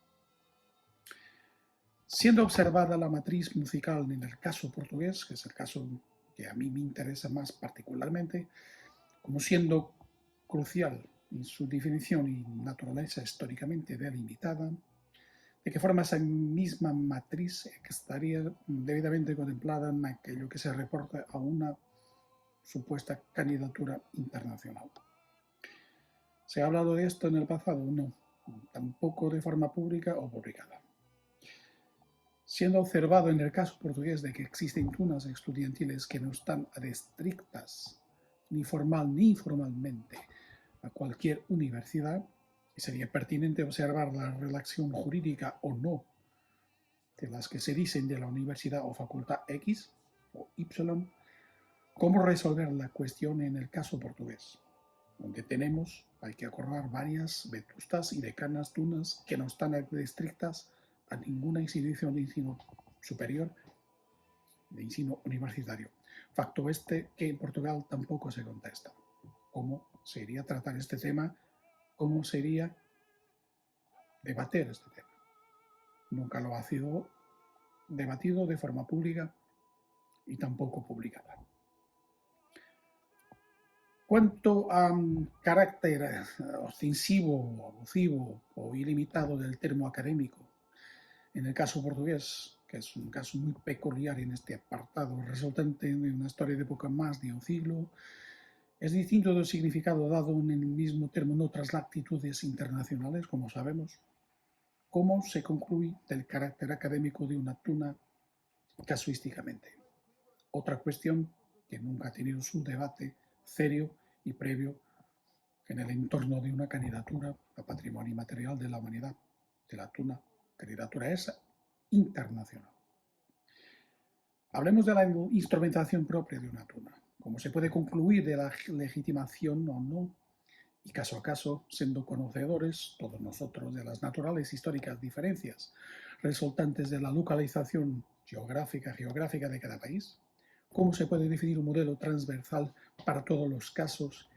S1: Siendo observada la matriz musical en el caso portugués, que es el caso que a mí me interesa más particularmente, como siendo crucial en su definición y naturaleza históricamente delimitada, de qué forma esa misma matriz estaría debidamente contemplada en aquello que se reporta a una supuesta candidatura internacional. ¿Se ha hablado de esto en el pasado? No, tampoco de forma pública o publicada. Siendo observado en el caso portugués de que existen tunas estudiantiles que no están adscritas ni formal ni informalmente a cualquier universidad, y sería pertinente observar la relación jurídica o no de las que se dicen de la universidad o facultad X o Y, cómo resolver la cuestión en el caso portugués, donde hay que acordar varias vetustas y decanas tunas que no están adscritas a ninguna institución de ensino superior, de ensino universitario. Facto que en Portugal tampoco se contesta. ¿Cómo sería tratar este tema? ¿Cómo sería debatir este tema? Nunca lo ha sido debatido de forma pública y tampoco publicada. Cuanto a carácter ostensivo, abusivo o ilimitado del termo académico, en el caso portugués, que es un caso muy peculiar en este apartado, resultante de una historia de poco más de un siglo, es distinto del significado dado en el mismo termo en otras latitudes internacionales, como sabemos. ¿Cómo se concluye del carácter académico de una tuna casuísticamente? Otra cuestión que nunca ha tenido su debate serio y previo en el entorno de una candidatura a patrimonio inmaterial de la humanidad, de la tuna, candidatura esa internacional. Hablemos de la instrumentación propia de una tuna, cómo se puede concluir de la legitimación o no, y caso a caso, siendo conocedores todos nosotros de las naturales históricas diferencias resultantes de la localización geográfica de cada país, cómo se puede definir un modelo transversal para todos los casos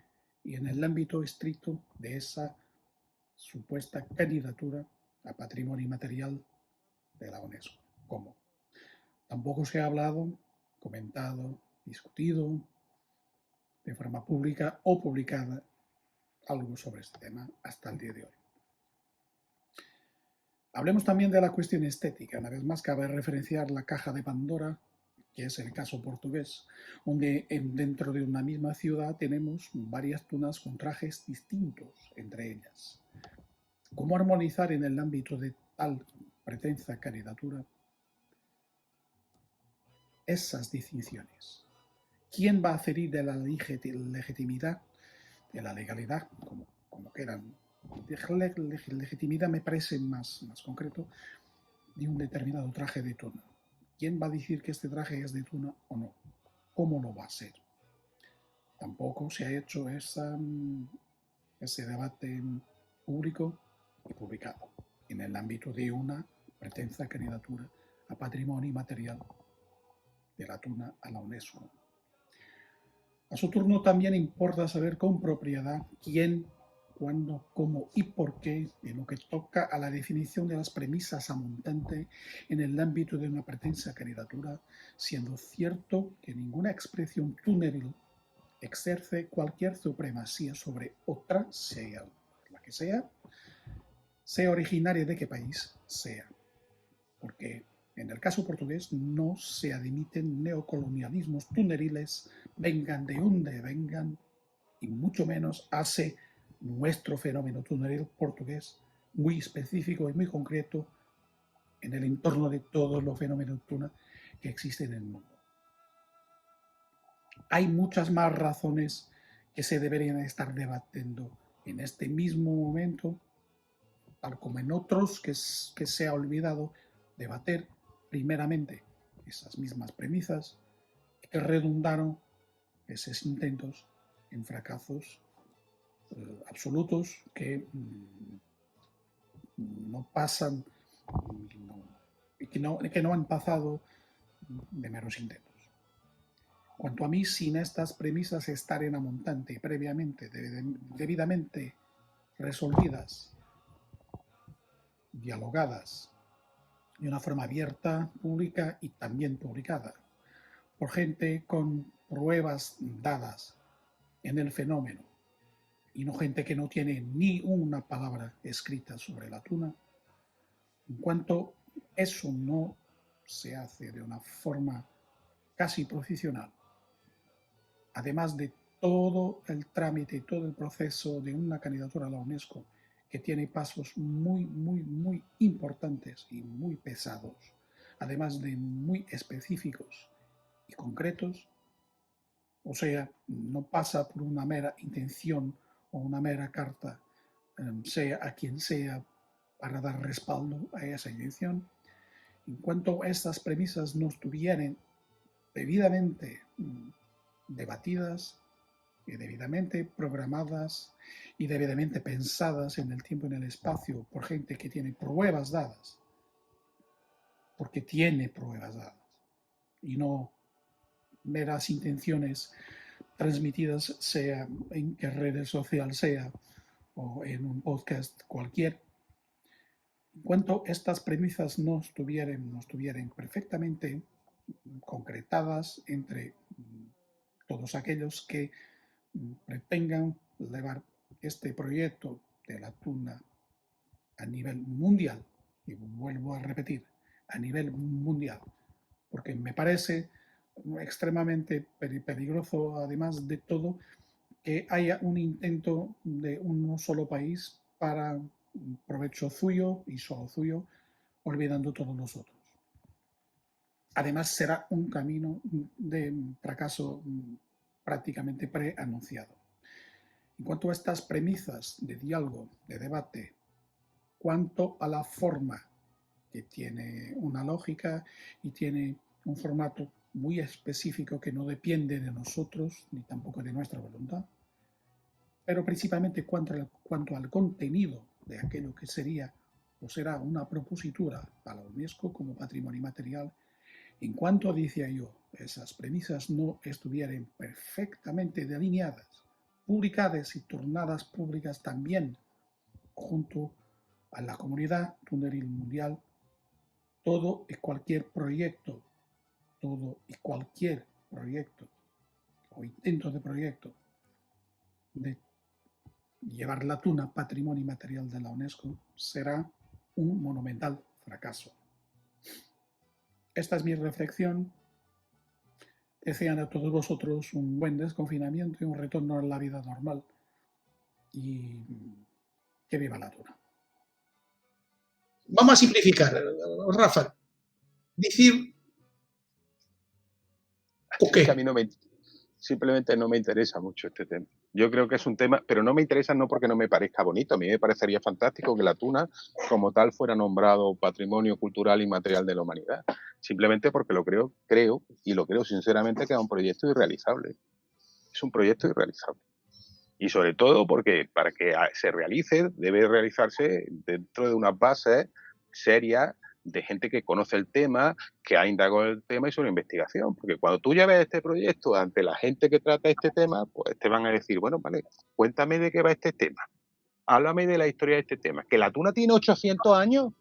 S1: y en el ámbito estricto de esa supuesta candidatura a patrimonio inmaterial de la UNESCO. ¿Cómo? Tampoco se ha hablado, comentado, discutido de forma pública o publicada algo sobre este tema hasta el día de hoy. Hablemos también de la cuestión estética. Una vez más, cabe referenciar la caja de Pandora que es el caso portugués, donde dentro de una misma ciudad tenemos varias tunas con trajes distintos entre ellas. ¿Cómo armonizar en el ámbito de tal pretensa candidatura esas distinciones? ¿Quién va a hacer de la legitimidad, de la legalidad, como quieran? Legitimidad me parece más concreto, de un determinado traje de tuna. ¿Quién va a decir que este traje es de tuna o no? ¿Cómo lo va a hacer? Tampoco se ha hecho ese debate público y publicado en el ámbito de una pretensa candidatura a patrimonio inmaterial de la tuna a la UNESCO. A su turno también importa saber con propiedad quién, cuándo, cómo y por qué, en lo que toca a la definición de las premisas a montante en el ámbito de una pretensa candidatura, siendo cierto que ninguna expresión tuneril ejerce cualquier supremacía sobre otra, sea la que sea originaria de qué país sea, porque en el caso portugués no se admiten neocolonialismos tuneriles, vengan de donde vengan, y mucho menos hace nuestro fenómeno tuneril portugués muy específico y muy concreto en el entorno de todos los fenómenos tuna que existen en el mundo. Hay muchas más razones que se deberían estar debatiendo en este mismo momento, tal como en otros que se ha olvidado debater primeramente esas mismas premisas que redundaron esos intentos en fracasos absolutos que no pasan y que no han pasado de meros intentos. Cuanto a mí, sin estas premisas estar en la montante previamente, debidamente resolvidas, dialogadas, de una forma abierta, pública y también publicada, por gente con pruebas dadas en el fenómeno, y no gente que no tiene ni una palabra escrita sobre la tuna, en cuanto eso no se hace de una forma casi profesional, además de todo el trámite y todo el proceso de una candidatura a la UNESCO, que tiene pasos muy, muy, muy importantes y muy pesados, además de muy específicos y concretos, o sea, no pasa por una mera intención o una mera carta, sea a quien sea, para dar respaldo a esa intención. En cuanto a estas premisas no estuvieran debidamente debatidas y debidamente programadas y debidamente pensadas en el tiempo y en el espacio por gente que tiene pruebas dadas, porque tiene pruebas dadas, y no meras intenciones transmitidas, sea en qué redes sociales sea o en un podcast cualquier. En cuanto estas premisas no estuvieran perfectamente concretadas entre todos aquellos que pretendan llevar este proyecto de la tuna a nivel mundial, y vuelvo a repetir, a nivel mundial, porque me parece extremadamente peligroso, además de todo, que haya un intento de un solo país para provecho suyo y solo suyo, olvidando todos los otros. Además, será un camino de fracaso prácticamente preanunciado. En cuanto a estas premisas de diálogo, de debate, cuanto a la forma, que tiene una lógica y tiene un formato muy específico que no depende de nosotros ni tampoco de nuestra voluntad, pero principalmente cuanto al contenido de aquello que sería o será una propositura a la UNESCO como patrimonio inmaterial, en cuanto, decía yo, esas premisas no estuvieran perfectamente delineadas, publicadas y tornadas públicas también junto a la comunidad tuneril mundial, todo y cualquier proyecto o intento de proyecto de llevar la tuna patrimonio inmaterial de la UNESCO será un monumental fracaso. Esta es mi reflexión desean a todos vosotros un buen desconfinamiento y un retorno a la vida normal. Y que viva la tuna. Vamos a simplificar, Rafa. Decir...
S2: Es que a mí simplemente no me interesa mucho este tema. Yo creo que es un tema, pero no me interesa no porque no me parezca bonito. A mí me parecería fantástico que la tuna, como tal, fuera nombrado Patrimonio Cultural Inmaterial de la Humanidad. Simplemente porque lo creo y lo creo sinceramente que es un proyecto irrealizable. Es un proyecto irrealizable. Y sobre todo porque para que se realice, debe realizarse dentro de unas bases serias de gente que conoce el tema, que ha indagado el tema y sobre investigación. Porque cuando tú lleves este proyecto ante la gente que trata este tema, pues te van a decir, bueno, vale, cuéntame de qué va este tema. Háblame de la historia de este tema. ¿Que la tuna tiene 800 años?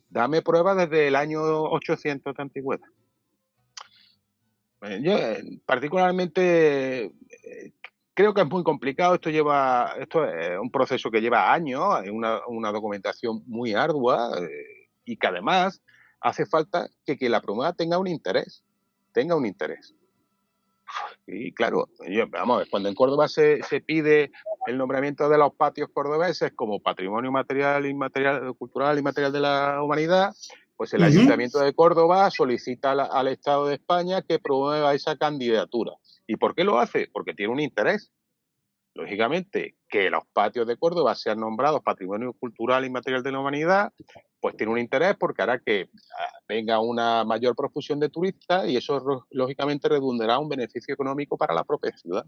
S2: Dame pruebas desde el año 800 de antigüedad. Yo particularmente creo que es muy complicado. Esto es un proceso que lleva años, una documentación muy ardua y que además hace falta que la promueva tenga un interés. Y claro, vamos, cuando en Córdoba se pide el nombramiento de los patios cordobeses como patrimonio material, inmaterial, cultural y material de la humanidad, pues el Ayuntamiento de Córdoba solicita al Estado de España que promueva esa candidatura. ¿Y por qué lo hace? Porque tiene un interés. Lógicamente, que los patios de Córdoba sean nombrados Patrimonio Cultural y Material de la Humanidad, pues tiene un interés porque hará que venga una mayor profusión de turistas y eso lógicamente redundará un beneficio económico para la propia ciudad.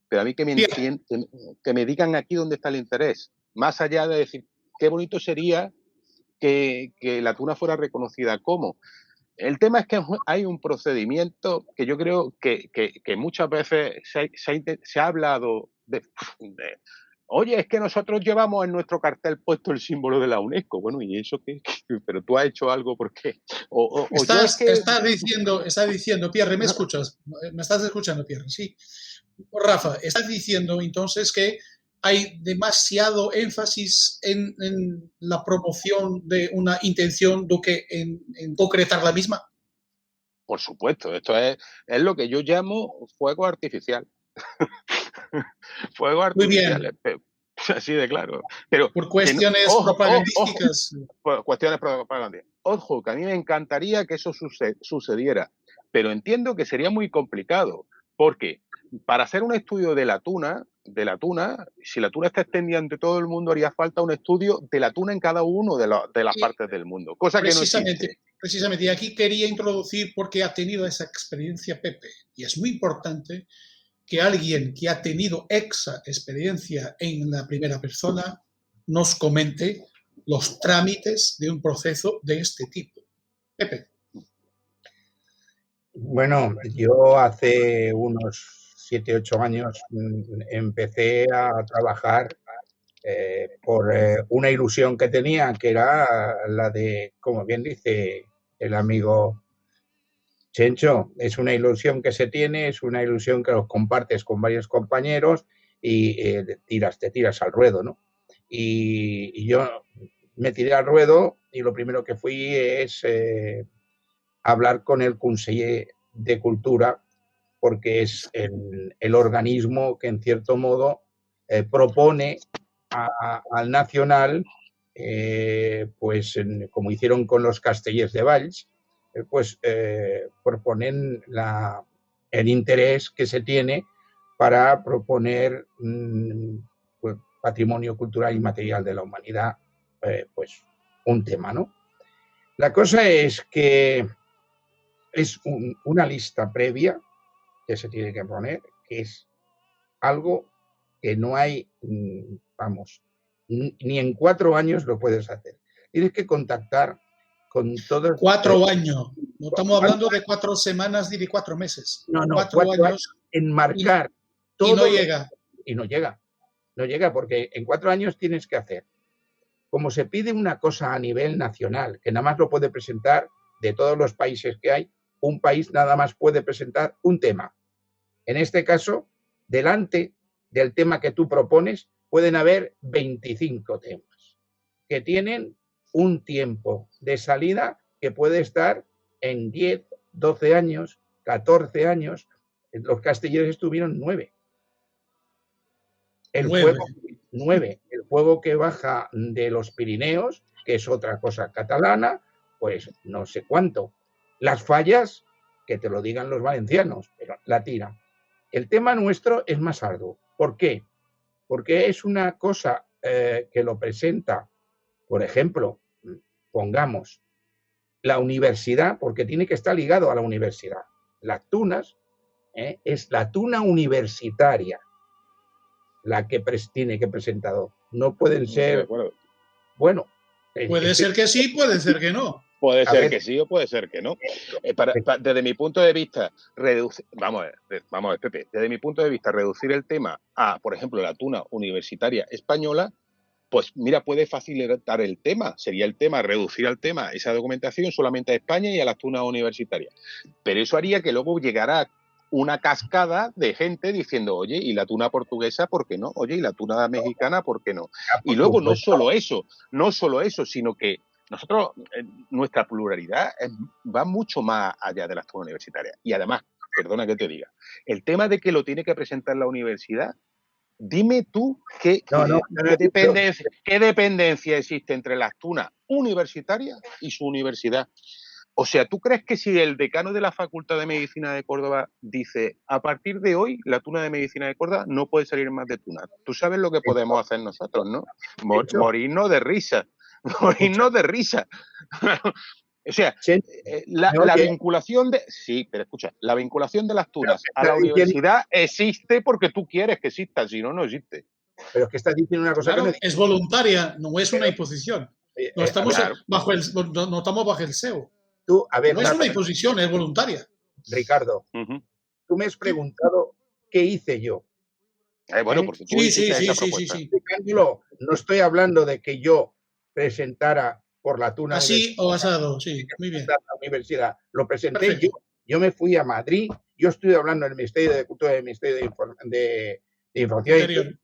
S2: Pero a mí que me digan aquí dónde está el interés, más allá de decir qué bonito sería que la tuna fuera reconocida como. El tema es que hay un procedimiento que yo creo que muchas veces se ha hablado de, oye, es que nosotros llevamos en nuestro cartel puesto el símbolo de la UNESCO. Bueno, ¿y eso qué? Pero tú has hecho algo, ¿por qué?
S1: Estás diciendo, Pierre, ¿me escuchas? ¿Me estás escuchando, Pierre? Sí. Rafa, estás diciendo entonces que hay demasiado énfasis en la promoción de una intención do que en concretar la misma.
S2: Por supuesto, esto es lo que yo llamo fuego artificial. Fuego artificial, así de claro. Pero
S1: por cuestiones propagandísticas.
S2: Por cuestiones propagandísticas. Ojo, que a mí me encantaría que eso sucediera, pero entiendo que sería muy complicado, porque para hacer un estudio de la tuna, si la tuna está extendida entre todo el mundo, haría falta un estudio de la tuna en cada uno de las partes del mundo, cosa que no existe.
S1: Precisamente, y aquí quería introducir porque ha tenido esa experiencia Pepe, y es muy importante que alguien que ha tenido esa experiencia en la primera persona nos comente los trámites de un proceso de este tipo. Pepe.
S6: Bueno, yo hace unos 7, 8 años empecé a trabajar por una ilusión que tenía, que era la de, como bien dice el amigo Chencho, es una ilusión que se tiene, es una ilusión que los compartes con varios compañeros y te tiras al ruedo, ¿no? Y yo me tiré al ruedo y lo primero que fui es hablar con el Conseller de Cultura, porque es el organismo que en cierto modo propone al Nacional, pues como hicieron con los Castellers de Valls, pues proponen el interés que se tiene para proponer pues, patrimonio cultural y material de la humanidad, pues un tema, ¿no? La cosa es que es una lista previa que se tiene que poner, que es algo que no hay, vamos, ni en 4 años lo puedes hacer. Tienes que contactar con todos.
S1: 4 años. No estamos hablando de 4 semanas ni de 4 meses.
S6: No, 4 años. Enmarcar todo.
S1: Y no llega.
S6: Y no llega. No llega porque en 4 años tienes que hacer. Como se pide una cosa a nivel nacional, que nada más lo puede presentar de todos los países que hay, un país nada más puede presentar un tema. En este caso, delante del tema que tú propones, pueden haber 25 temas que tienen un tiempo de salida que puede estar en 10, 12 años, 14 años, los castellanos estuvieron 9. El fuego que baja de los Pirineos, que es otra cosa catalana, pues no sé cuánto. Las fallas, que te lo digan los valencianos, pero la tira. El tema nuestro es más arduo. ¿Por qué? Porque es una cosa que lo presenta, por ejemplo, pongamos la universidad, porque tiene que estar ligado a la universidad. Las tunas, es la tuna universitaria la que tiene que presentado. No pueden ser... Bueno.
S1: Puede ser que sí, puede ser que no.
S2: Puede ser que sí o puede ser que no. Desde mi punto de vista, vamos a ver, Pepe, desde mi punto de vista, reducir el tema a, por ejemplo, la tuna universitaria española, pues mira, puede facilitar el tema. Sería el tema, reducir al tema esa documentación solamente a España y a las tunas universitarias. Pero eso haría que luego llegara una cascada de gente diciendo, oye, ¿y la tuna portuguesa por qué no? Oye, ¿y la tuna mexicana por qué no? Y luego no solo eso, sino que nosotros, nuestra pluralidad va mucho más allá de las tunas universitarias. Y además, perdona que te diga, el tema de que lo tiene que presentar la universidad, dime tú qué dependencia existe entre las tunas universitarias y su universidad. O sea, ¿tú crees que si el decano de la Facultad de Medicina de Córdoba dice a partir de hoy la tuna de Medicina de Córdoba no puede salir más de tuna? Tú sabes lo que podemos hacer nosotros, ¿no? Morirnos de risa. Morirnos de risa. O sea, la vinculación de... Sí, pero escucha, la vinculación de las tunas a la universidad existe porque tú quieres que exista, si no, no existe.
S6: Pero es que estás diciendo una cosa...
S1: Claro, es voluntaria, no es una imposición. No estamos bajo el SEO.
S6: Tú, a ver,
S1: no es una imposición, es voluntaria.
S6: Ricardo, tú me has preguntado qué hice yo.
S2: Bueno, porque tú hiciste esa propuesta.
S6: Ricardo, no estoy hablando de que yo presentara por la tuna.
S1: Así o asado, sí, muy bien.
S6: La universidad. Lo presenté yo me fui a Madrid, yo estoy hablando en el Ministerio de Cultura y el Ministerio de Información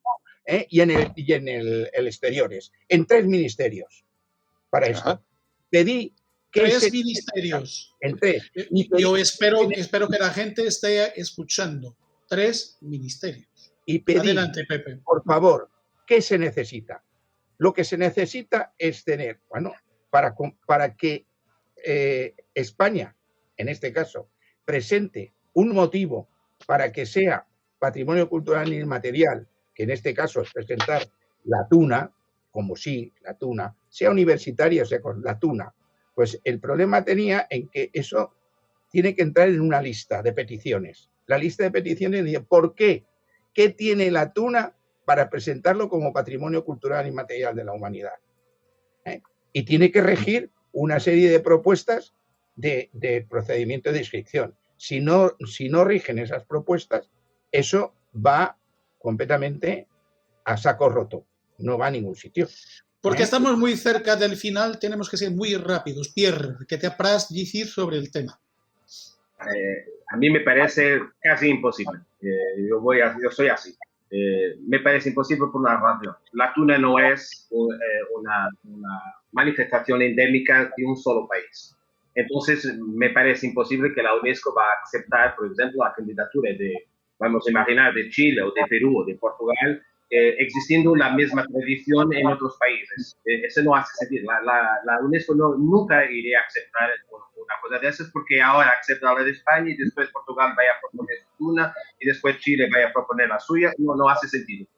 S6: y en el Exteriores, en 3 ministerios para esto. Pedí
S1: 3 ministerios.
S6: En 3.
S1: Yo espero que la gente esté escuchando. 3 ministerios.
S6: Y pedí,
S1: adelante, Pepe.
S6: Por favor, ¿qué se necesita? Lo que se necesita es tener, para que España, en este caso, presente un motivo para que sea patrimonio cultural inmaterial, que en este caso es presentar la tuna, como si la tuna sea universitaria, o sea, con la tuna. Pues el problema tenía en que eso tiene que entrar en una lista de peticiones. La lista de peticiones dice, ¿por qué? ¿Qué tiene la tuna para presentarlo como patrimonio cultural inmaterial de la humanidad? Y tiene que regir una serie de propuestas de procedimiento de inscripción. Si no rigen esas propuestas, eso va completamente a saco roto. No va a ningún sitio.
S1: Porque estamos muy cerca del final, tenemos que ser muy rápidos. Pierre, ¿qué te habrás decir sobre el tema?
S4: A mí me parece casi imposible. Yo soy así. Me parece imposible por una razón. La tuna no es una manifestación endémica de un solo país. Entonces, me parece imposible que la UNESCO va a aceptar, por ejemplo, la candidatura vamos a imaginar, de Chile o de Perú o de Portugal, existiendo la misma tradición en otros países. Eso no hace sentido. La UNESCO nunca iría a aceptar una cosa de esas porque ahora acepta la de España y después Portugal vaya a proponer su tuna y después Chile vaya a proponer la suya. No hace sentido.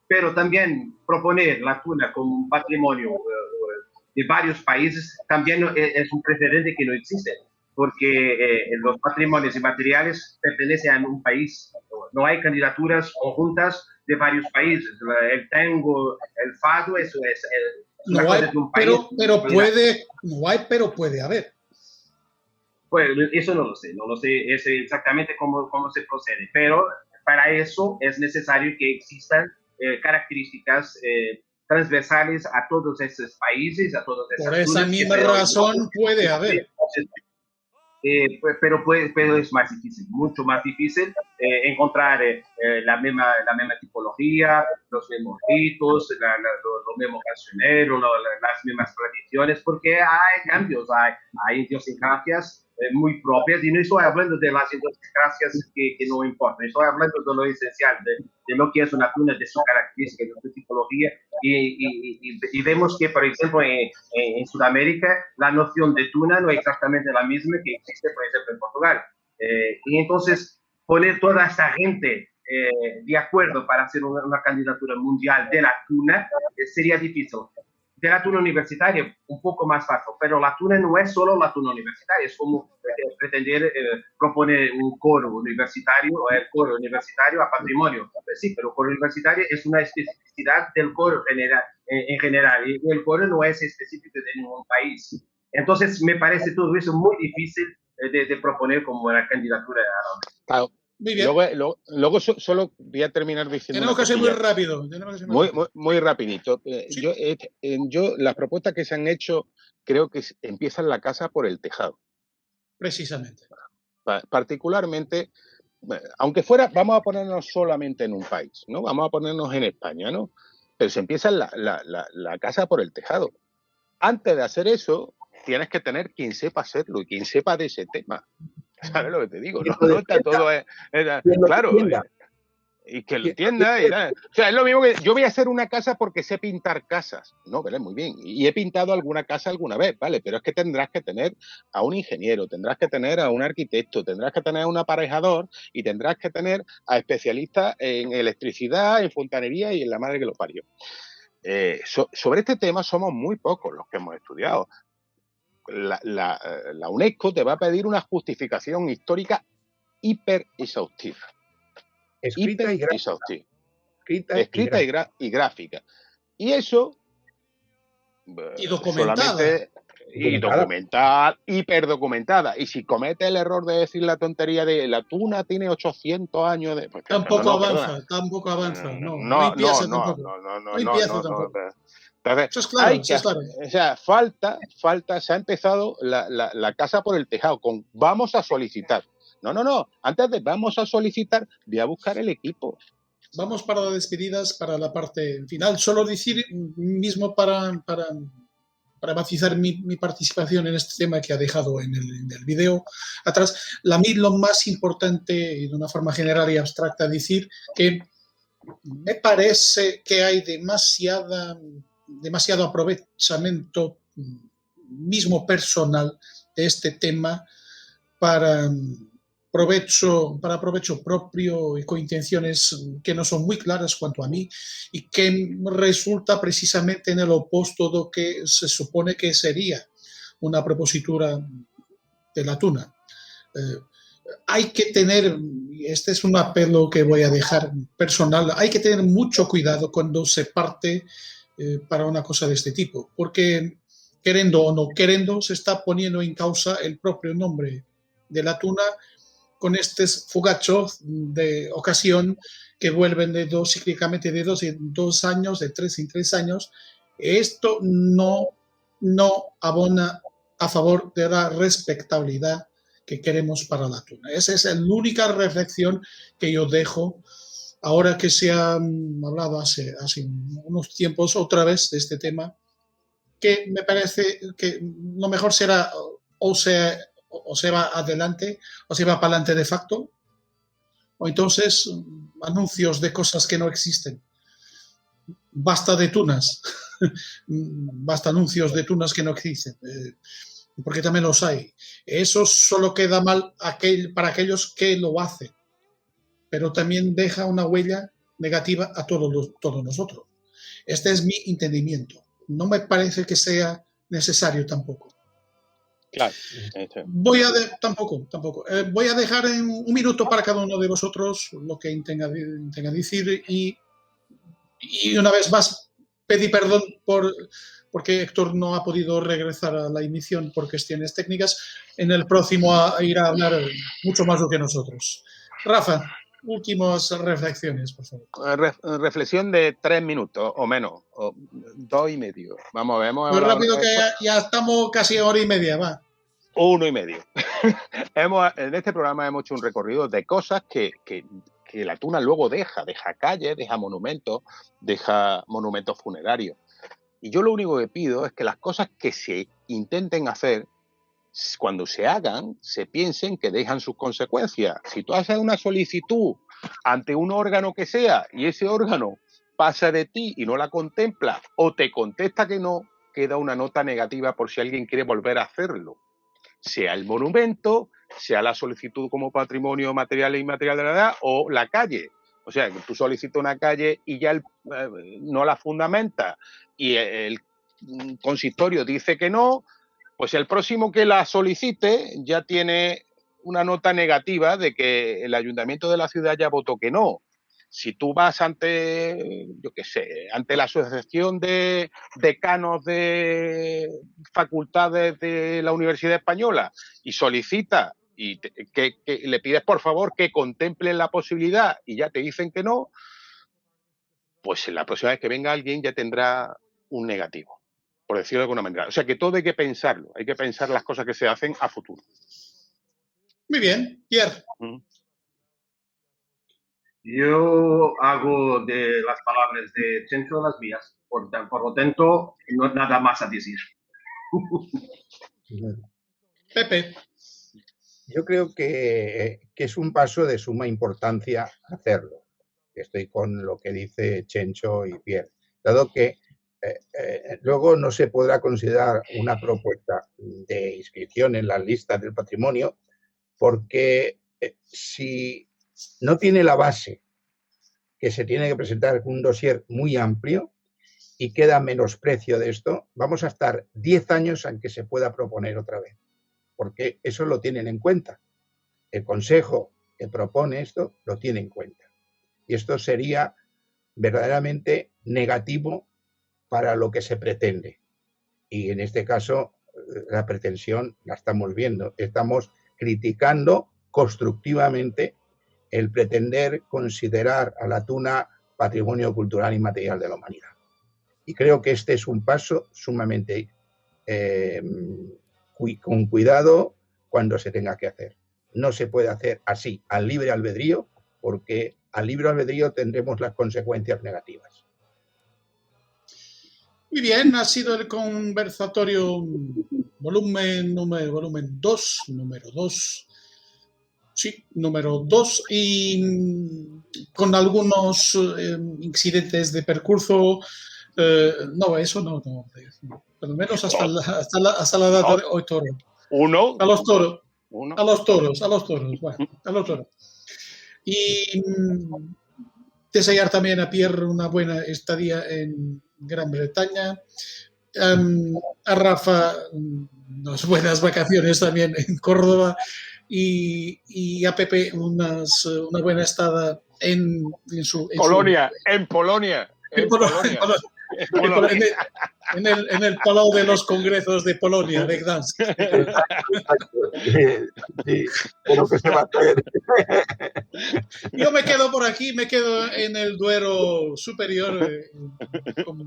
S4: Pero también proponer la tuna como un patrimonio de varios países también es un precedente que no existe, porque los patrimonios inmateriales pertenecen a un país. No hay candidaturas conjuntas de varios países. El tango, el fado, eso es
S1: no hay, de un país. Pero puede haber.
S4: Pues eso no lo sé es exactamente cómo se procede, pero para eso es necesario que existan características transversales a todos esos países, a todas esas...
S1: Por esa misma razón puede haber.
S4: Pero es más difícil, mucho más difícil encontrar la misma tipología, los mismos ritos, los mismos cancioneros, las mismas tradiciones, porque hay cambios, hay idiosincrasias muy propias, y no estoy hablando de las idiosincrasias que no importan, estoy hablando de lo esencial, de lo que es una tuna, de su característica, de su tipología, y vemos que, por ejemplo, en Sudamérica, la noción de tuna no es exactamente la misma que existe, por ejemplo, en Portugal. Y entonces, poner toda esta gente de acuerdo para hacer una candidatura mundial de la tuna sería difícil. De la tuna universitaria, un poco más fácil, pero la tuna no es solo la tuna universitaria, es como pretender proponer un coro universitario o el coro universitario a patrimonio. Sí, pero el coro universitario es una especificidad del coro en general, y el coro no es específico de ningún país. Entonces, me parece todo eso muy difícil de proponer como una candidatura.
S2: Claro.
S1: Muy bien.
S2: Luego solo voy a terminar diciendo.
S1: Tenemos que ser muy rápido.
S2: Muy rapidito.
S1: Sí.
S2: Yo, las propuestas que se han hecho, creo que empiezan la casa por el tejado.
S1: Precisamente.
S2: Particularmente, aunque fuera, vamos a ponernos solamente en un país, ¿no? Vamos a ponernos en España, ¿no? Pero se empieza la casa por el tejado. Antes de hacer eso, tienes que tener quien sepa hacerlo y quien sepa de ese tema. ¿Sabes lo que te digo? No está todo... claro, y que lo entienda. O sea, es lo mismo que yo voy a hacer una casa porque sé pintar casas. No, ¿vale? Muy bien. Y he pintado alguna casa alguna vez, ¿vale? Pero es que tendrás que tener a un ingeniero, tendrás que tener a un arquitecto, tendrás que tener a un aparejador y tendrás que tener a especialistas en electricidad, en fontanería y en la madre que lo parió. Sobre este tema somos muy pocos los que hemos estudiado. La UNESCO te va a pedir una justificación histórica hiper exhaustiva.
S6: Escrita
S2: y gráfica. Y eso
S1: y documentada.
S2: Hiperdocumentada. Y si comete el error de decir la tontería de la tuna tiene 800 años de... Pues,
S1: tampoco avanza. No empieza tampoco.
S2: Entonces,
S1: eso es claro, claro.
S2: O sea, se ha empezado la casa por el tejado con vamos a solicitar. No. Antes de vamos a solicitar, voy a buscar el equipo.
S1: Vamos para las despedidas, para la parte final. Solo decir mismo para matizar mi participación en este tema que ha dejado en el video atrás. A mí lo más importante, y de una forma general y abstracta, decir que me parece que hay demasiado aprovechamiento mismo personal de este tema para provecho propio y con intenciones que no son muy claras cuanto a mí y que resulta precisamente en el opuesto de lo que se supone que sería una propositura de la tuna. Hay que tener, este es un apelo que voy a dejar personal, hay que tener mucho cuidado cuando se parte para una cosa de este tipo, porque queriendo o no queriendo se está poniendo en causa el propio nombre de la tuna con estos fugachos de ocasión que vuelven cíclicamente de 2 en 2 años, de 3 en 3 años. Esto no abona a favor de la respetabilidad que queremos para la tuna. Esa es la única reflexión que yo dejo ahora que se ha hablado hace unos tiempos otra vez de este tema, que me parece que lo mejor será o se va adelante o se va para adelante de facto, o entonces anuncios de cosas que no existen. Basta de tunas, basta anuncios de tunas que no existen, porque también los hay. Eso solo queda mal para aquellos que lo hacen, pero también deja una huella negativa a todos nosotros. Este es mi entendimiento. No me parece que sea necesario tampoco.
S2: Claro.
S1: Voy a dejar en 1 minuto para cada uno de vosotros lo que tenga decir y una vez más pedí perdón porque Héctor no ha podido regresar a la emisión por cuestiones técnicas. En el próximo irá a hablar mucho más do que nosotros. Rafa, últimas reflexiones, por favor.
S2: Reflexión de 3 minutos o menos, o 2 y medio. Vamos a ver.
S1: Muy rápido que ya estamos casi a 1:30, va.
S2: 1 y medio. En este programa hemos hecho un recorrido de cosas que la tuna luego deja calles, deja monumentos funerarios. Y yo lo único que pido es que las cosas que se intenten hacer cuando se hagan, se piensen que dejan sus consecuencias. Si tú haces una solicitud ante un órgano que sea y ese órgano pasa de ti y no la contempla o te contesta que no, queda una nota negativa por si alguien quiere volver a hacerlo. Sea el monumento, sea la solicitud como patrimonio material e inmaterial de la edad o la calle. O sea, que tú solicitas una calle y ya no la fundamenta y el consistorio dice que no, pues el próximo que la solicite ya tiene una nota negativa de que el ayuntamiento de la ciudad ya votó que no. Si tú vas ante, yo qué sé, ante la Asociación de Decanos de Facultades de la Universidad Española y solicitas y que le pides por favor que contemplen la posibilidad y ya te dicen que no, pues la próxima vez que venga alguien ya tendrá un negativo, por decirlo de alguna manera. O sea que todo hay que pensarlo, hay que pensar las cosas que se hacen a futuro.
S1: Muy bien, Pierre.
S4: Yo hago de las palabras de Chencho las mías, por lo tanto, no hay nada más a decir.
S1: Pepe.
S6: Yo creo que es un paso de suma importancia hacerlo. Estoy con lo que dice Chencho y Pierre, dado que luego no se podrá considerar una propuesta de inscripción en las listas del patrimonio porque si no tiene la base que se tiene que presentar un dossier muy amplio y queda menosprecio de esto, vamos a estar 10 años en que se pueda proponer otra vez, porque eso lo tienen en cuenta. El Consejo que propone esto lo tiene en cuenta. Y esto sería verdaderamente negativo para lo que se pretende. Y en este caso, la pretensión la estamos viendo. Estamos criticando constructivamente el pretender considerar a la tuna patrimonio cultural inmaterial de la humanidad. Y creo que este es un paso sumamente con cuidado cuando se tenga que hacer. No se puede hacer así, al libre albedrío, porque al libre albedrío tendremos las consecuencias negativas.
S1: Muy bien, ha sido el conversatorio volumen 2, número 2. Sí, número 2, y con algunos incidentes de percurso. No, eso no. Por lo menos hasta la data de hoy toro.
S2: Uno.
S1: A los toros. Bueno, a los toros. Y desear también a Pierre una buena estadía en Gran Bretaña. A Rafa unas buenas vacaciones también en Córdoba. Y a Pepe una buena estada en
S2: Polonia. En Polonia.
S1: En el Palau de los Congresos de Polonia, de Gdansk.
S6: Sí, pero que se va a hacer.
S1: Yo me quedo por aquí, me quedo en el Duero superior, con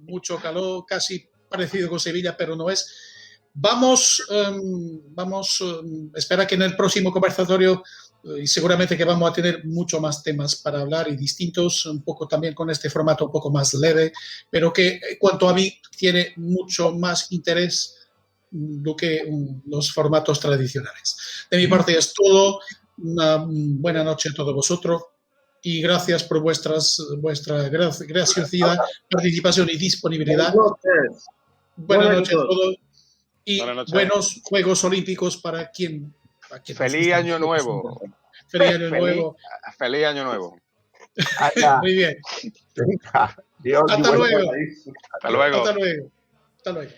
S1: mucho calor, casi parecido con Sevilla, pero no es. Vamos, espera que en el próximo conversatorio, y seguramente que vamos a tener mucho más temas para hablar y distintos, un poco también con este formato un poco más leve, pero que cuanto a mí tiene mucho más interés do que los formatos tradicionales. De mi parte es todo. Una buena noche a todos vosotros y gracias por vuestra graciosidad, participación y disponibilidad. Buenas noches a todos. Y buenos Juegos Olímpicos para quien
S2: Feliz Año Nuevo.
S1: Feliz Año Nuevo.
S2: Feliz Año Nuevo.
S1: Muy bien.
S6: Dios,
S1: Hasta luego.
S2: Hasta luego.
S1: Hasta luego. Hasta luego.